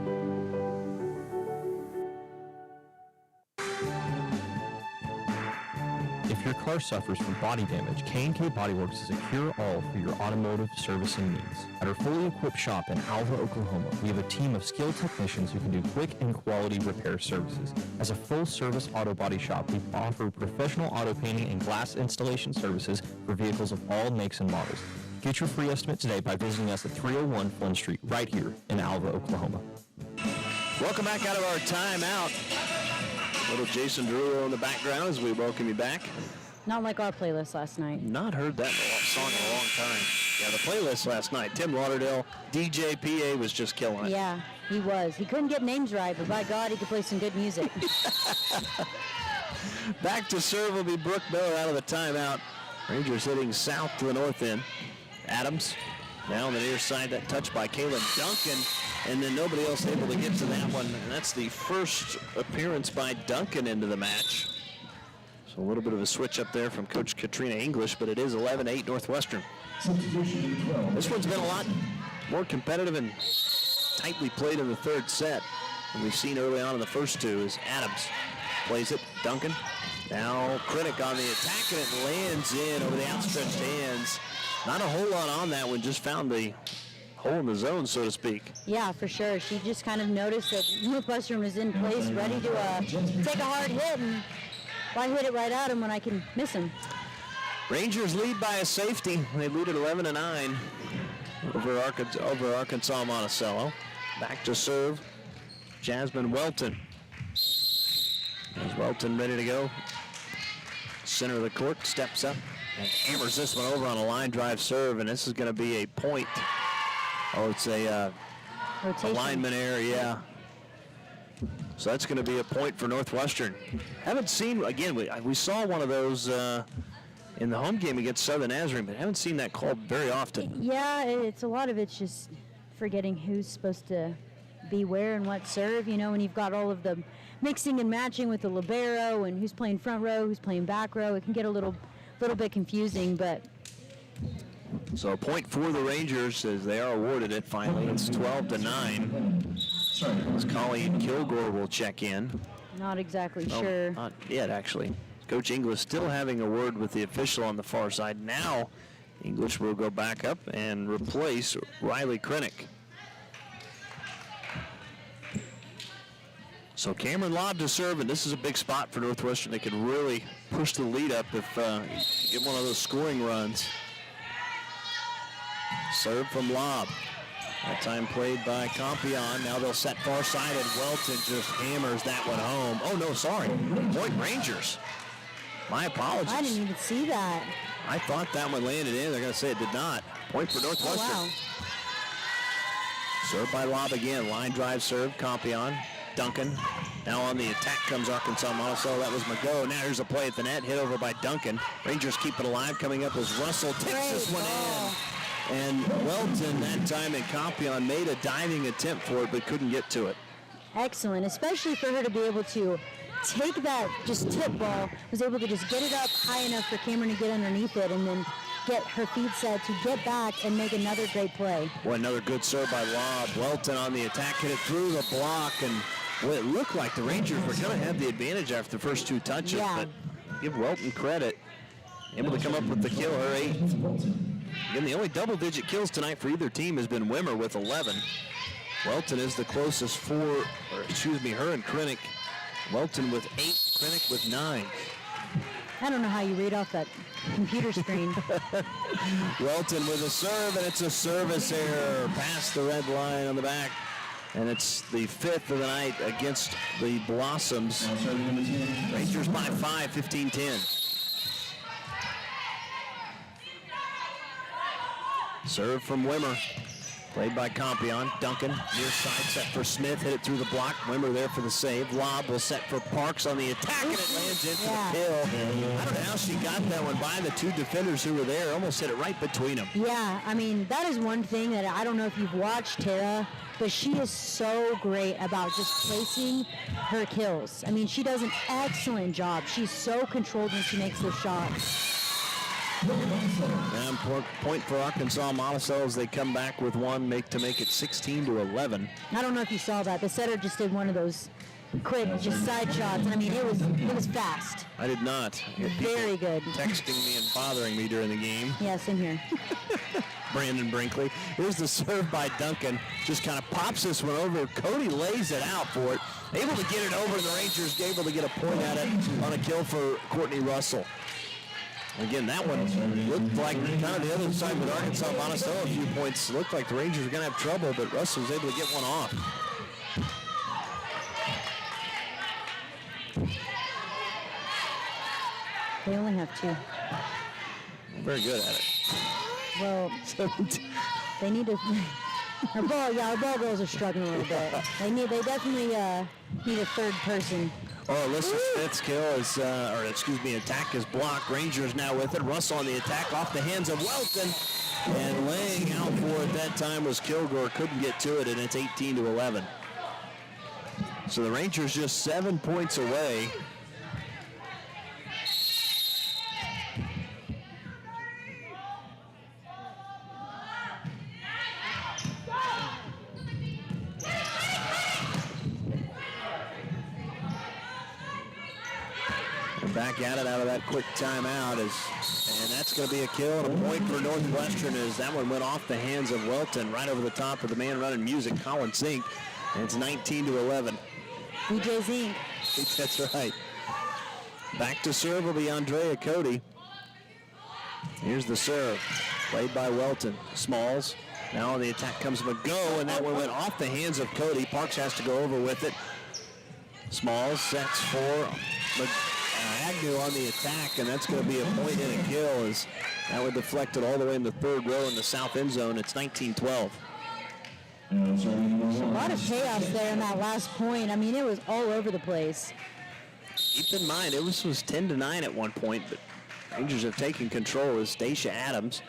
If your car suffers from body damage, K&K Body Works is a cure-all for your automotive servicing needs. At our fully equipped shop in Alva, Oklahoma, we have a team of skilled technicians who can do quick and quality repair services. As a full-service auto body shop, we offer professional auto painting and glass installation services for vehicles of all makes and models. Get your free estimate today by visiting us at 301 Flynn Street, right here in Alva, Oklahoma. Welcome back out of our timeout. Little Jason Derulo in the background as we welcome you back. Not like our playlist last night. Not heard that song in a long time. Yeah, the playlist last night. Tim Lauderdale, DJ PA was just killing it. Yeah, he was. He couldn't get names right, but by God, he could play some good music. Back to serve will be Brooke Miller out of the timeout. Rangers hitting south to the north end. Adams now on the near side, that touch by Kaylin Duncan, and then nobody else able to get to that one. And that's the first appearance by Duncan into the match. So a little bit of a switch up there from Coach Katrina English, but it is 11-8 Northwestern. This one's been a lot more competitive and tightly played in the third set than we've seen early on in the first two as Adams plays it. Duncan now Krennick on the attack, and it lands in over the outstretched hands. Not a whole lot on that one, just found the hole in the zone, so to speak. Yeah, for sure. She just kind of noticed that Northwestern was in place, ready to take a hard hit, and why hit it right at him when I can miss him? Rangers lead by a safety. They lead at 11-9 over Arkansas Monticello. Back to serve, Jasmine Welton. There's Welton ready to go. Center of the court, steps up and hammers this one over on a line drive serve, and this is going to be a point. Oh, it's a lineman error, yeah. So that's going to be a point for Northwestern. Haven't seen, again, we saw one of those in the home game against Southern Nazarene, but haven't seen that called very often. Yeah, it's a lot of it's just forgetting who's supposed to be where and what serve. You know, when you've got all of the mixing and matching with the libero and who's playing front row, who's playing back row, it can get a little bit confusing, but. So a point for the Rangers as they are awarded it finally. It's 12-9. As Colleen Kilgore will check in. Not exactly sure. Not yet, actually. Coach English still having a word with the official on the far side. Now English will go back up and replace Riley Krennick. So Cameron Lobb to serve, and this is a big spot for Northwestern. They could really push the lead up if get one of those scoring runs. Serve from Lobb. That time played by Compion. Now they'll set far side, and Welton just hammers that one home. Oh, no, sorry. Point Rangers. My apologies. I didn't even see that. I thought that one landed in. They're going to say it did not. Point for Northwestern. Oh, wow. Serve by Lobb again. Line drive serve. Compion. Duncan. Now on the attack comes Arkansas Monticello. That was Mago. Now here's a play at the net. Hit over by Duncan. Rangers keep it alive. Coming up as Russell takes this one in. And Welton that time in Compion made a diving attempt for it but couldn't get to it. Excellent, especially for her to be able to take that just tip ball, was able to just get it up high enough for Cameron to get underneath it and then get her feet set to get back and make another great play. Well, another good serve by Lobb. Welton on the attack, hit it through the block, and well, it looked like the Rangers were going to have the advantage after the first two touches, but give Welton credit. Able to come up with the kill, her 8th. Again, the only double-digit kills tonight for either team has been Wimmer with 11. Welton is the closest her and Krennick. Welton with 8, Krennick with 9. I don't know how you read off that computer screen. Welton with a serve, and it's a service error past the red line on the back. And it's the 5th of the night against the Blossoms. Rangers by 5, 15-10. Serve from Wimmer. Played by Compion. Duncan, near side set for Smith. Hit it through the block. Wimmer there for the save. Lobb will set for Parks on the attack, and it lands into the kill. I don't know how she got that one by the two defenders who were there. Almost hit it right between them. Yeah, I mean, that is one thing that I don't know if you've watched Tara, but she is so great about just placing her kills. I mean, she does an excellent job. She's so controlled when she makes those shots. And point for Arkansas Monticello as they come back with one to make it 16-11. I don't know if you saw that. The setter just did one of those quick, just side shots. I mean, it was fast. I did not. Very good. Texting me and bothering me during the game. Yeah, same here. Brandon Brinkley. Here's the serve by Duncan. Just kind of pops this one over. Cody lays it out for it. Able to get it over, and the Rangers able to get a point at it on a kill for Courtney Russell. Again, that one looked like kind of the other side with Arkansas Monticello a few points. Looked like the Rangers were going to have trouble, but Russell was able to get one off. They only have 2. Very good at it. Well, they need to. Our ball girls are struggling a little bit. They definitely need a third person. Oh, Alyssa Smith's kill is, attack is blocked. Rangers now with it. Russell on the attack off the hands of Welton. And laying out for it that time was Kilgore. Couldn't get to it, and it's 18-11. So the Rangers just 7 points away. Back at it out of that quick timeout, and that's going to be a kill and a point for Northwestern as that one went off the hands of Welton right over the top of the man running music, Colin Zink, and it's 19-11. DJ Zink. That's right. Back to serve will be Andrea Cody. Here's the serve, played by Welton. Smalls. Now on the attack comes Mago, and that one went off the hands of Cody. Parks has to go over with it. Smalls sets for Agnew on the attack, and that's going to be a point and a kill as that would deflect it all the way in the third row in the south end zone. It's 19-12. A lot of chaos there in that last point. I mean, it was all over the place. Keep in mind, it was 10-9 at one point, but Rangers have taken control as Stacia Adams.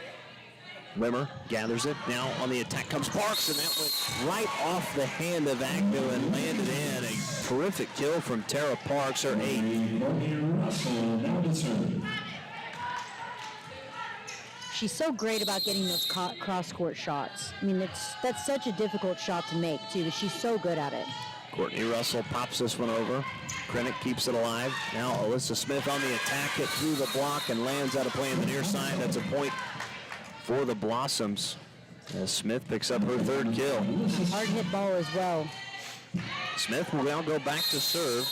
Wimmer gathers it. Now on the attack comes Parks, and that went right off the hand of Agnew and landed in. A terrific kill from Tara Parks, her 8th. She's so great about getting those cross-court shots. I mean, that's such a difficult shot to make, too, but she's so good at it. Courtney Russell pops this one over. Krennic keeps it alive. Now Alyssa Smith on the attack, hit through the block and lands out of play on the near side. That's a point for the Blossoms as Smith picks up her third kill. Hard hit ball as well. Smith will now go back to serve.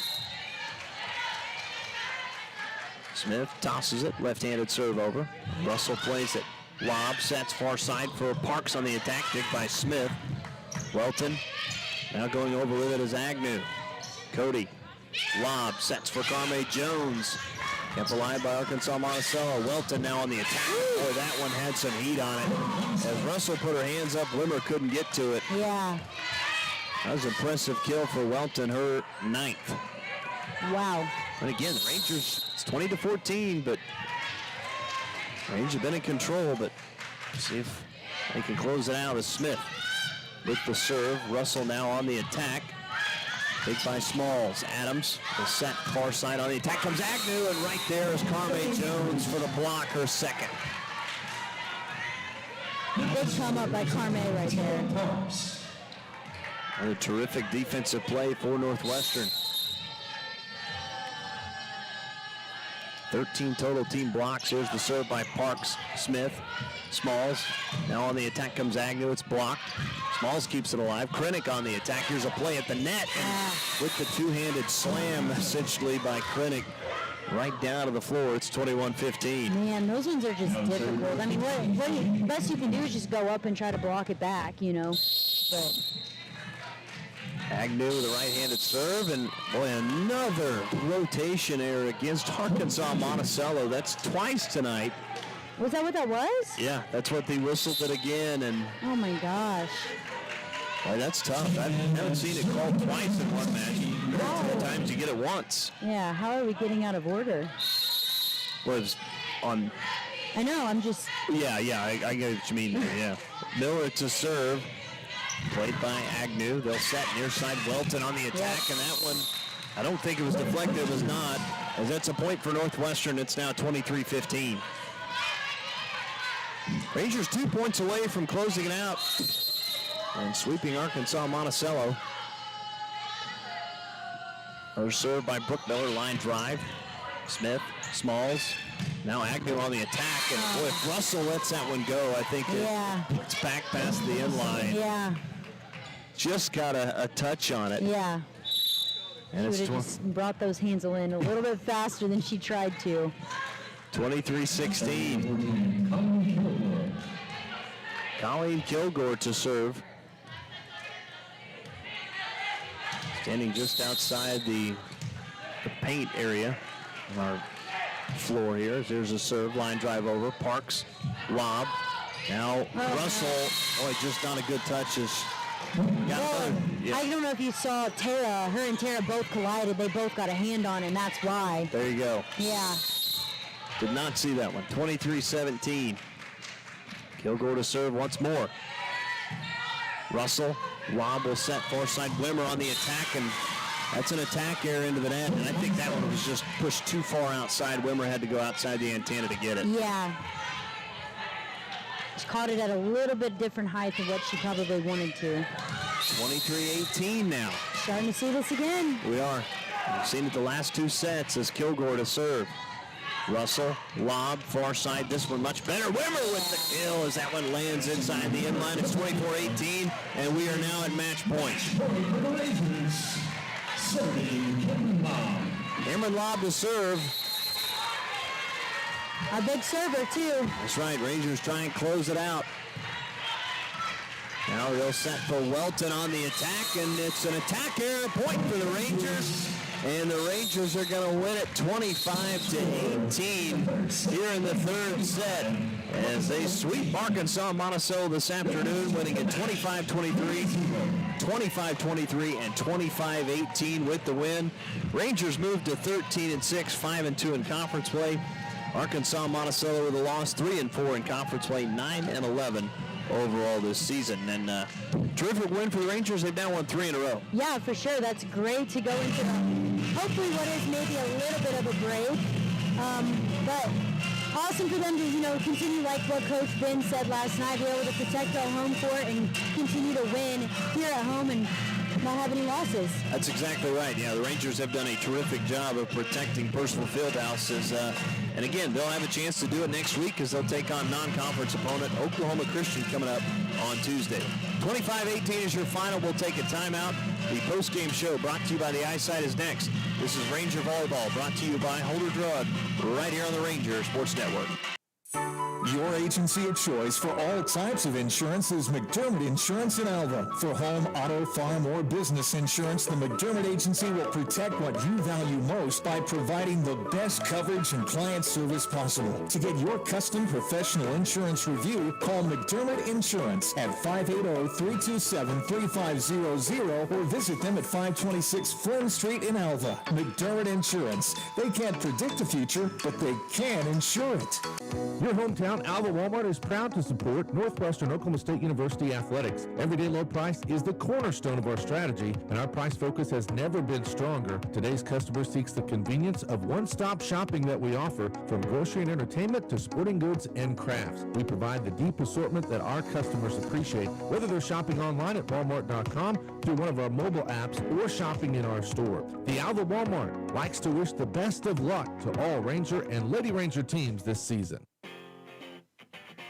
Smith tosses it, left-handed serve over. Russell plays it. Lob, sets far side for Parks on the attack, pick by Smith. Welton now going over with it is Agnew. Cody, lob, sets for Carme Jones. Kept alive by Arkansas Monticello. Welton now on the attack. Boy, that one had some heat on it. As Russell put her hands up, Wimmer couldn't get to it. Yeah. That was an impressive kill for Welton, her 9th. Wow. And again, the Rangers, it's 20-14, but Rangers have been in control, but see if they can close it out as Smith with the serve. Russell now on the attack. Big by Smalls. Adams, the set far side on the attack comes Agnew, and right there is Carme Jones for the block, her second. Good come up by Carme right there. And a terrific defensive play for Northwestern. 13 total team blocks. Here's the serve by Parks. Smith, Smalls. Now on the attack comes Agnew. It's blocked. Smalls keeps it alive. Krennic on the attack. Here's a play at the net. And with the two-handed slam, essentially, by Krennic right down to the floor. It's 21-15. Man, those ones are just difficult. I mean, what best you can do is just go up and try to block it back, you know. But Agnew with a right-handed serve, and boy, another rotation error against Arkansas Monticello. That's twice tonight. Was that what that was? Yeah, that's what they whistled it again, and oh my gosh. Boy, that's tough. I haven't seen it called twice in one match. Sometimes you get it once. Yeah, how are we getting out of order? Was on. I know, I'm just. Yeah, I get what you mean there, yeah. Miller to serve. Played by Agnew. They'll set near side. Welton on the attack, and that one, I don't think it was deflected. It was not, as that's a point for Northwestern. It's now 23-15. Rangers 2 points away from closing it out and sweeping Arkansas Monticello. Her serve by Brooke Miller, line drive. Smith, Smalls. Now Agnew on the attack, and boy, if Russell lets that one go, I think it's back past the end line. Yeah. Just got a touch on it. Yeah. And she would have just brought those hands in a little bit faster than she tried to. 23-16. Colleen Kilgore to serve. Standing just outside the paint area of our floor here. There's a serve, line drive over. Parks, lob. Now Russell, boy, just not a good touch. I don't know if you saw Tara. Her and Tara both collided. They both got a hand on it, and that's why. There you go. Yeah. Did not see that one. 23-17. Kilgore to serve once more. Russell, lob will set far side. Wimmer on the attack, and that's an attack error into the net, and I think that one was just pushed too far outside. Wimmer had to go outside the antenna to get it. Yeah. She caught it at a little bit different height than what she probably wanted to. 23-18 now. Starting to see this again. We are. We've seen it the last two sets as Kilgore to serve. Russell, lob, far side. This one much better. Wimmer with the kill as that one lands inside the end line. It's 24-18, and we are now at match point. Cameron Lobb to serve. A big server, too. That's right. Rangers try and close it out. Now they'll set for Welton on the attack, and it's an attack error point for the Rangers. And the Rangers are going to win it 25-18 here in the third set as they sweep Arkansas Monticello this afternoon, winning it 25-23, 25-23, and 25-18 with the win. Rangers moved to 13-6, 5-2 in conference play. Arkansas Monticello with a loss, 3-4 in conference play, 9-11 overall this season. And terrific win for the Rangers. They've now won 3 in a row. Yeah, for sure. That's great to go into hopefully what is maybe a little bit of a break. But awesome for them to, continue like what Coach Ben said last night, be able to protect our home court and continue to win here at home and not have any losses. That's exactly right. Yeah, the Rangers have done a terrific job of protecting personal field houses. And again, they'll have a chance to do it next week because they'll take on non-conference opponent Oklahoma Christian coming up on Tuesday. 25-18 is your final. We'll take a timeout. The post-game show brought to you by the Eyesight is next. This is Ranger Volleyball brought to you by Holder Drug right here on the Ranger Sports Network. Your agency of choice for all types of insurance is McDermott Insurance in Alva. For home, auto, farm, or business insurance, the McDermott Agency will protect what you value most by providing the best coverage and client service possible. To get your custom professional insurance review, call McDermott Insurance at 580-327-3500 or visit them at 526 Flynn Street in Alva. McDermott Insurance. They can't predict the future, but they can insure it. Your hometown Alva Walmart is proud to support Northwestern Oklahoma State University athletics. Everyday low price is the cornerstone of our strategy, and our price focus has never been stronger. Today's customer seeks the convenience of one-stop shopping that we offer, from grocery and entertainment to sporting goods and crafts. We provide the deep assortment that our customers appreciate, whether they're shopping online at walmart.com, through one of our mobile apps, or shopping in our store. The Alva Walmart likes to wish the best of luck to all Ranger and Lady Ranger teams this season.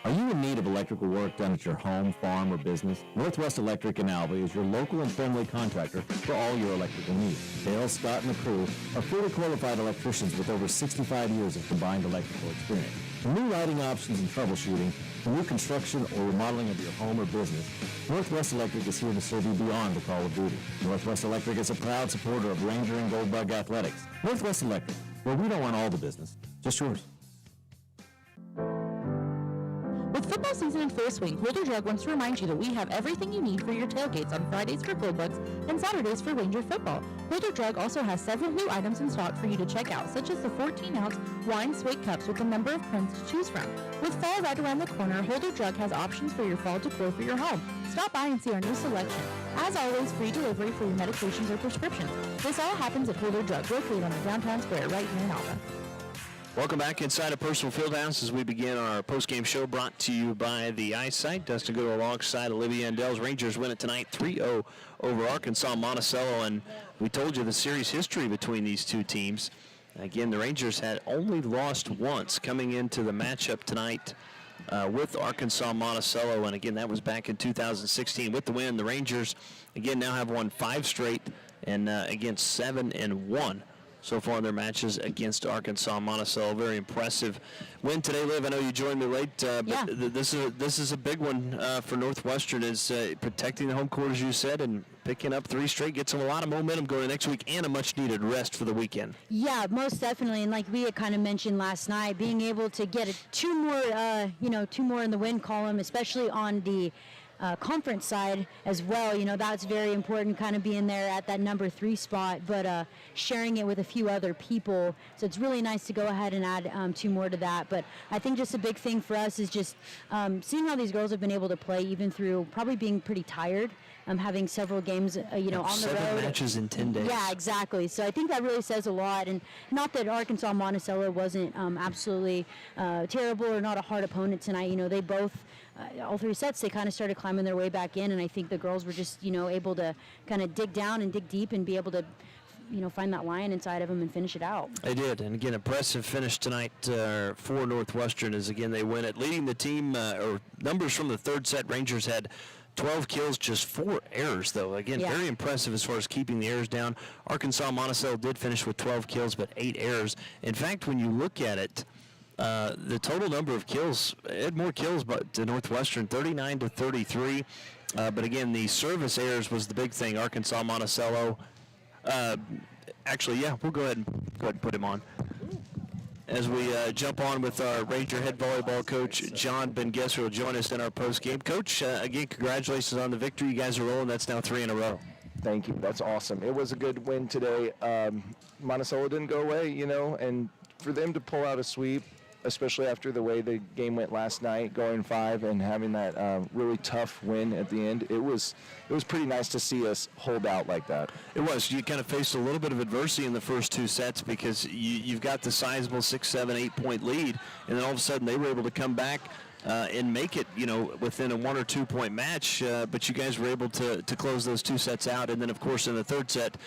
Are you in need of electrical work done at your home, farm, or business? Northwest Electric in Alva is your local and friendly contractor for all your electrical needs. Dale, Scott, and the crew are fully qualified electricians with over 65 years of combined electrical experience. From new lighting options and troubleshooting, to new construction or remodeling of your home or business, Northwest Electric is here to serve you beyond the call of duty. Northwest Electric is a proud supporter of Ranger and Goldbug athletics. Northwest Electric, where we don't want all the business, just yours. With football season in full swing, Holder Drug wants to remind you that we have everything you need for your tailgates on Fridays for Goldbugs and Saturdays for Ranger football. Holder Drug also has several new items in stock for you to check out, such as the 14-ounce wine swig cups with a number of prints to choose from. With fall right around the corner, Holder Drug has options for your fall decor for your home. Stop by and see our new selection. As always, free delivery for your medications or prescriptions. This all happens at Holder Drug, located on the downtown square right here in Alva. Welcome back inside a Personal Fieldhouse as we begin our post-game show brought to you by the Eyesight. Dustin Goodall alongside Olivia Endels. Rangers win it tonight 3-0 over Arkansas Monticello, and we told you the series history between these two teams. Again, the Rangers had only lost once coming into the matchup tonight with Arkansas Monticello, and again, that was back in 2016. With the win, the Rangers, again, now have won 5 straight, and again, 7-1. So far in their matches against Arkansas Monticello. Very impressive win today, Liv. I know you joined me late, but Yeah. This is a big one for Northwestern, is protecting the home court, as you said, and picking up 3 straight, gets them a lot of momentum going next week and a much-needed rest for the weekend. Yeah, most definitely. And like we had kind of mentioned last night, being able to get 2 more in the win column, especially on the conference side as well, that's very important, kind of being there at that number 3 spot, but sharing it with a few other people. So it's really nice to go ahead and add 2 more to that. But I think just a big thing for us is just seeing how these girls have been able to play even through probably being pretty tired. Having several games, on the road. 7 matches in 10 days. Yeah, exactly. So I think that really says a lot. And not that Arkansas Monticello wasn't absolutely terrible or not a hard opponent tonight. They both, all 3 sets, they kind of started climbing their way back in. And I think the girls were just, able to kind of dig down and dig deep and be able to, find that lion inside of them and finish it out. They did. And again, impressive finish tonight for Northwestern as, again, they win it. Leading the team, or numbers from the 3rd set, Rangers had 12 kills, just 4 errors, though. Again, very impressive as far as keeping the errors down. Arkansas Monticello did finish with 12 kills, but 8 errors. In fact, when you look at it, the total number of kills, it had more kills but to Northwestern, 39-33. But again, the service errors was the big thing. Arkansas Monticello, we'll go ahead and put him on as we jump on with our Ranger head volleyball coach, John Ben-Gesser, will join us in our postgame. Coach, again, congratulations on the victory. You guys are rolling. That's now 3 in a row. Thank you. That's awesome. It was a good win today. Monticello didn't go away, and for them to pull out a sweep, especially after the way the game went last night, going 5 and having that really tough win at the end, it was pretty nice to see us hold out like that. It was. You kind of faced a little bit of adversity in the first 2 sets because you've got the sizable 6, 7, 8 point lead, and then all of a sudden they were able to come back, and make it, within a 1 or 2 point match. But you guys were able to close those 2 sets out, and then of course in the third set,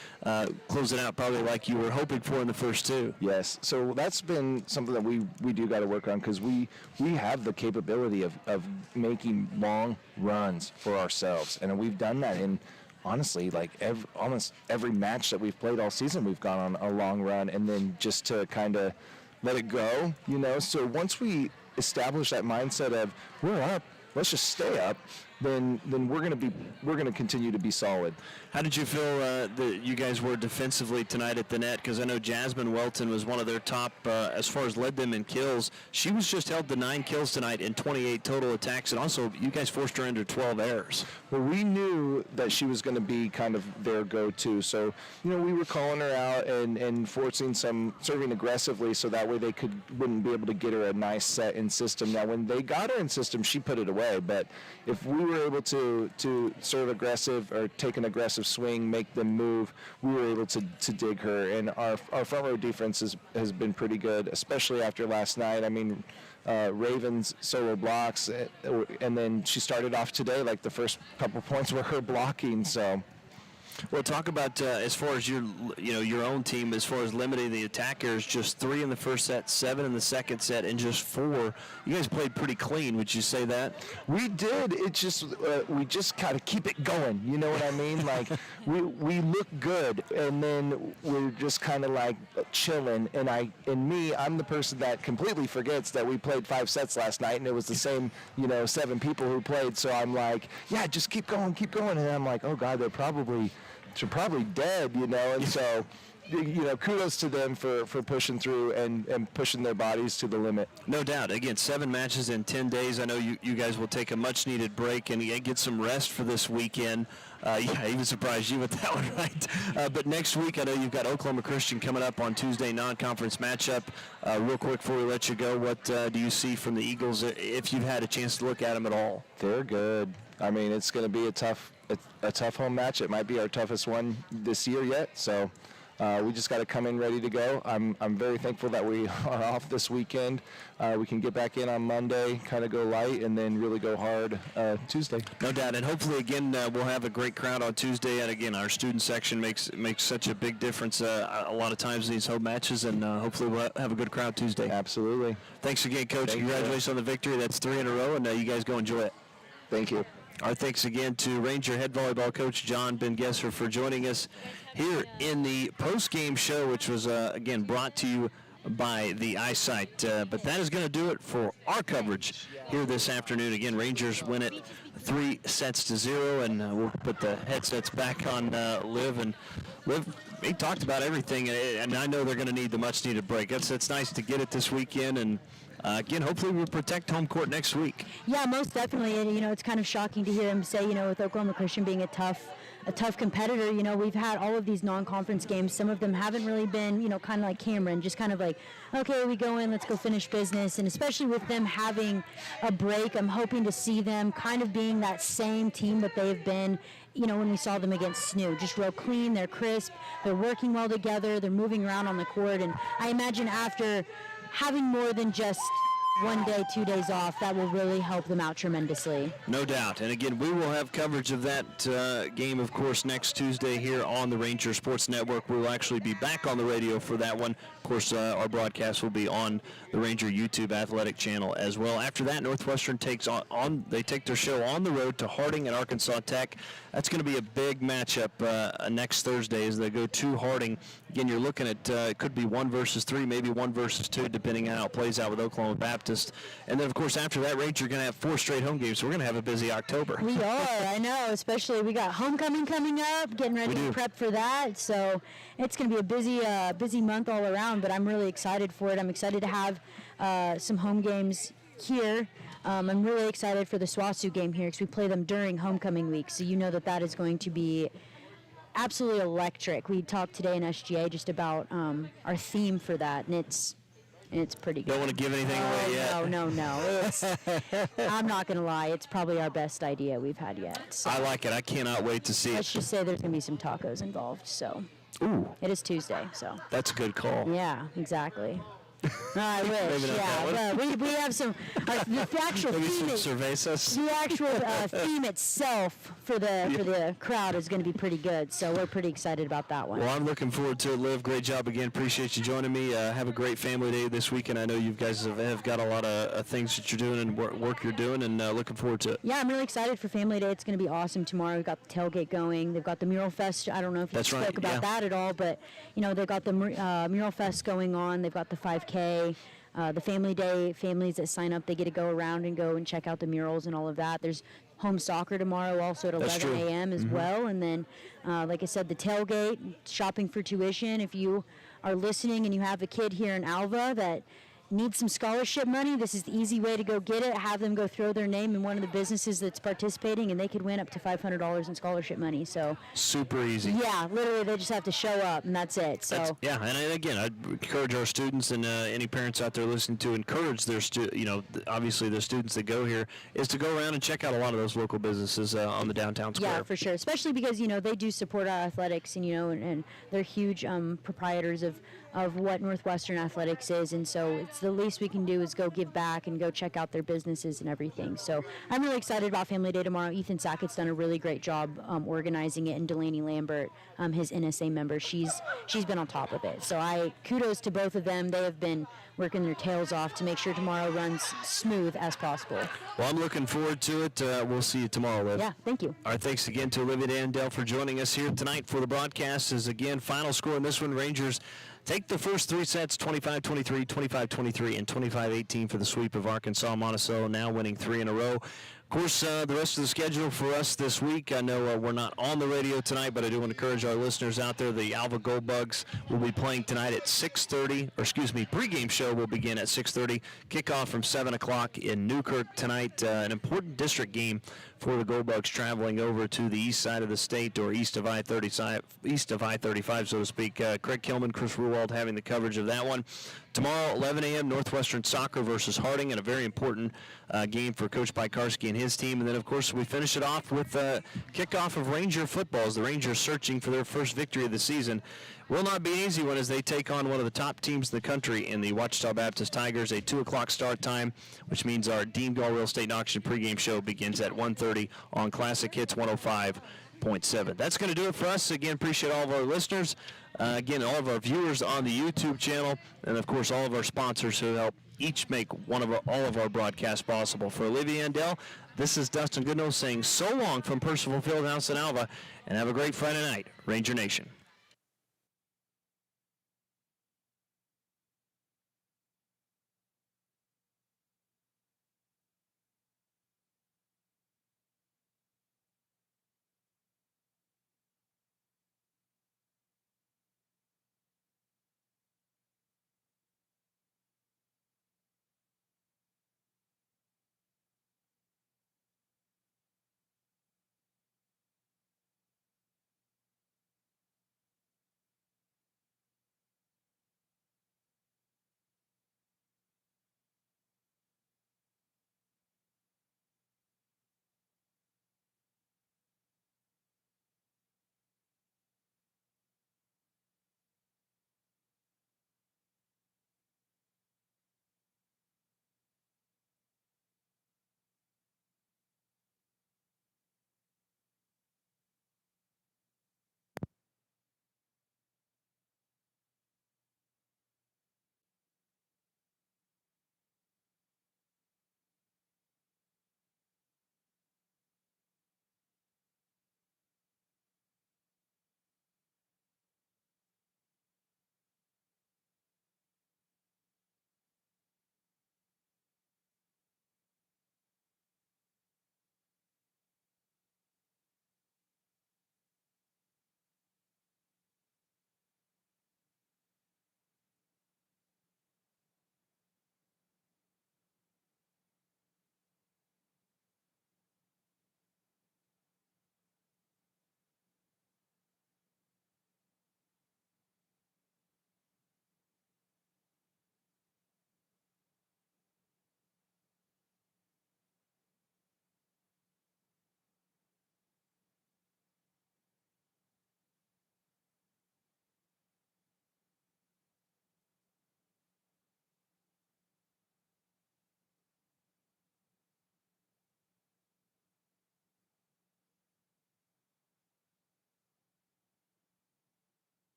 close it out probably like you were hoping for in the first 2. Yes. So that's been something that we do got to work on, because we have the capability of making long runs for ourselves, and we've done that in. Honestly, like almost every match that we've played all season, we've gone on a long run, and then just to kind of let it go, So once we establish that mindset of we're up, let's just stay up, then we're gonna continue to be solid. How did you feel that you guys were defensively tonight at the net? Because I know Jasmine Welton was one of their top, as far as led them in kills. She was just held to 9 kills tonight and 28 total attacks, and also you guys forced her into 12 errors. Well, we knew that she was going to be kind of their go-to, so we were calling her out and forcing some serving aggressively, so that way they wouldn't be able to get her a nice set in system. Now, when they got her in system, she put it away, but if we were able to serve aggressive or take an aggressive swing, make them move, we were able to dig her, and our front row defense has been pretty good, especially after last night. I mean, Raven's solo blocks, and then she started off today, like the first couple points were her blocking, so. Well, talk about as far as your own team, as far as limiting the attackers, just 3 in the first set, 7 in the second set, and just 4. You guys played pretty clean. Would you say that? We did. It just we just kind of keep it going. You know what I mean? Like we look good, and then we're just kind of like chilling. And I'm the person that completely forgets that we played 5 sets last night, and it was the same 7 people who played. So I'm like, yeah, just keep going, and I'm like, oh God, they're probably dead, and so, kudos to them for pushing through and pushing their bodies to the limit. No doubt. Again, 7 matches in 10 days. I know you guys will take a much-needed break and get some rest for this weekend. I even surprised you with that one, right? But next week, I know you've got Oklahoma Christian coming up on Tuesday, non-conference matchup. Real quick before we let you go, what do you see from the Eagles, if you've had a chance to look at them at all? They're good. I mean, it's going to be a tough home match. It might be our toughest one this year yet. So we just got to come in ready to go. I'm very thankful that we are off this weekend. We can get back in on Monday, kind of go light, and then really go hard Tuesday. No doubt, and hopefully again we'll have a great crowd on Tuesday. And again, our student section makes such a big difference a lot of times in these home matches, and hopefully we'll have a good crowd Tuesday. Absolutely. Thanks again, Coach. Congratulations on the victory. That's 3 in a row, and you guys go enjoy it. Thank you. Our thanks again to Ranger head volleyball coach John Ben Gesser for joining us here in the post-game show, which was, again, brought to you by the Eyesight. But that is going to do it for our coverage here this afternoon. Again, Rangers win it 3-0, and we'll put the headsets back on Liv. And Liv, he talked about everything, and I know they're going to need the much-needed break. It's nice to get it this weekend, and again, hopefully we'll protect home court next week. Yeah, most definitely. And, it's kind of shocking to hear him say, with Oklahoma Christian being a tough competitor, we've had all of these non-conference games. Some of them haven't really been, kind of like Cameron, just kind of like, okay, we go in, let's go finish business. And especially with them having a break, I'm hoping to see them kind of being that same team that they've been, when we saw them against SNU. Just real clean, they're crisp, they're working well together, they're moving around on the court. And I imagine after having more than just 1 day, 2 days off, that will really help them out tremendously. No doubt. And again, we will have coverage of that game, of course, next Tuesday here on the Ranger Sports Network. We will actually be back on the radio for that one. Of course, our broadcast will be on the Ranger YouTube athletic channel as well. After that, Northwestern takes they take their show on the road to Harding and Arkansas Tech. That's going to be a big matchup next Thursday as they go to Harding. Again, you're looking at it could be 1 versus 3, maybe 1 versus 2, depending on how it plays out with Oklahoma Baptist. And then, of course, after that, Ranger are going to have 4 straight home games, so we're going to have a busy October. We are, I know, especially we got homecoming coming up, getting ready to prep for that. So it's going to be a busy month all around, but I'm really excited for it. I'm excited to have some home games here. I'm really excited for the SWASU game here because we play them during homecoming week, so that is going to be absolutely electric. We talked today in SGA just about our theme for that, and it's pretty good. Don't want to give anything away yet. No. I'm not going to lie. It's probably our best idea we've had yet. So. I like it. I cannot wait to see it. Let's just say there's going to be some tacos involved. So. Ooh. It is Tuesday, so. That's a good call. Yeah, exactly. I wish. Yeah, well, we have some. The actual Maybe theme. some cervezas. The actual theme itself for the crowd is going to be pretty good. So we're pretty excited about that one. Well, I'm looking forward to it, Liv. Great job again. Appreciate you joining me. Have a great family day this weekend. I know you guys have got a lot of things that you're doing and work you're doing, and looking forward to it. Yeah, I'm really excited for Family Day. It's going to be awesome tomorrow. We've got the tailgate going. They've got the Mural Fest. I don't know if you spoke about that at all, but they've got the Mural Fest going on. They've got the 5K. The Family Day, families that sign up, they get to go around and go and check out the murals and all of that. There's home soccer tomorrow also at 11 a.m. as well. And then, like I said, the tailgate, shopping for tuition. If you are listening and you have a kid here in Alva that needs some scholarship money, this is the easy way to go get it. Have them go throw their name in one of the businesses that's participating, and they could win up to $500 in scholarship money. So super easy. Yeah, literally, they just have to show up, and that's it. So and again, I'd encourage our students and any parents out there listening to encourage their obviously the students that go here is to go around and check out a lot of those local businesses on the downtown square. Yeah, for sure, especially because they do support our athletics, and and they're huge proprietors of what Northwestern athletics is, and so it's the least we can do is go give back and go check out their businesses and everything. So I'm really excited about Family Day tomorrow. Ethan Sackett's done a really great job organizing it, and Delaney Lambert, his NSA member, she's been on top of it. So kudos to both of them. They have been working their tails off to make sure tomorrow runs smooth as possible. Well, I'm looking forward to it. We'll see you tomorrow, Liv. Yeah, thank you. All right, thanks again to Olivia Dandel for joining us here tonight for the broadcast. As again, final score in this one, Rangers take the first three sets, 25-23, 25-23, and 25-18 for the sweep of Arkansas. Monticello now winning 3 in a row. Of course, the rest of the schedule for us this week, I know we're not on the radio tonight, but I do want to encourage our listeners out there. The Alva Gold Bugs will be playing tonight at 6:30, pregame show will begin at 6:30. Kickoff from 7 o'clock in Newkirk tonight. An important district game for the Gold Bugs traveling over to the east side of the state, or east of I-35, so to speak. Craig Kilman, Chris Ruwald having the coverage of that one. Tomorrow, 11 a.m., Northwestern Soccer versus Harding, and a very important game for Coach Bajkarski and his team. And then, of course, we finish it off with kickoff of Ranger football as the Rangers searching for their first victory of the season. Will not be an easy one as they take on one of the top teams in the country in the Ouachita Baptist Tigers. A 2 o'clock start time, which means our Dean Gall Real Estate and Auction pregame show begins at 1:30 on Classic Hits 105.7. That's going to do it for us. Again, appreciate all of our listeners. Again, all of our viewers on the YouTube channel, and of course all of our sponsors who help each make all of our broadcasts possible. For Olivia Andell, this is Dustin Goodnow saying so long from Percival Fieldhouse in Alva, and have a great Friday night, Ranger Nation.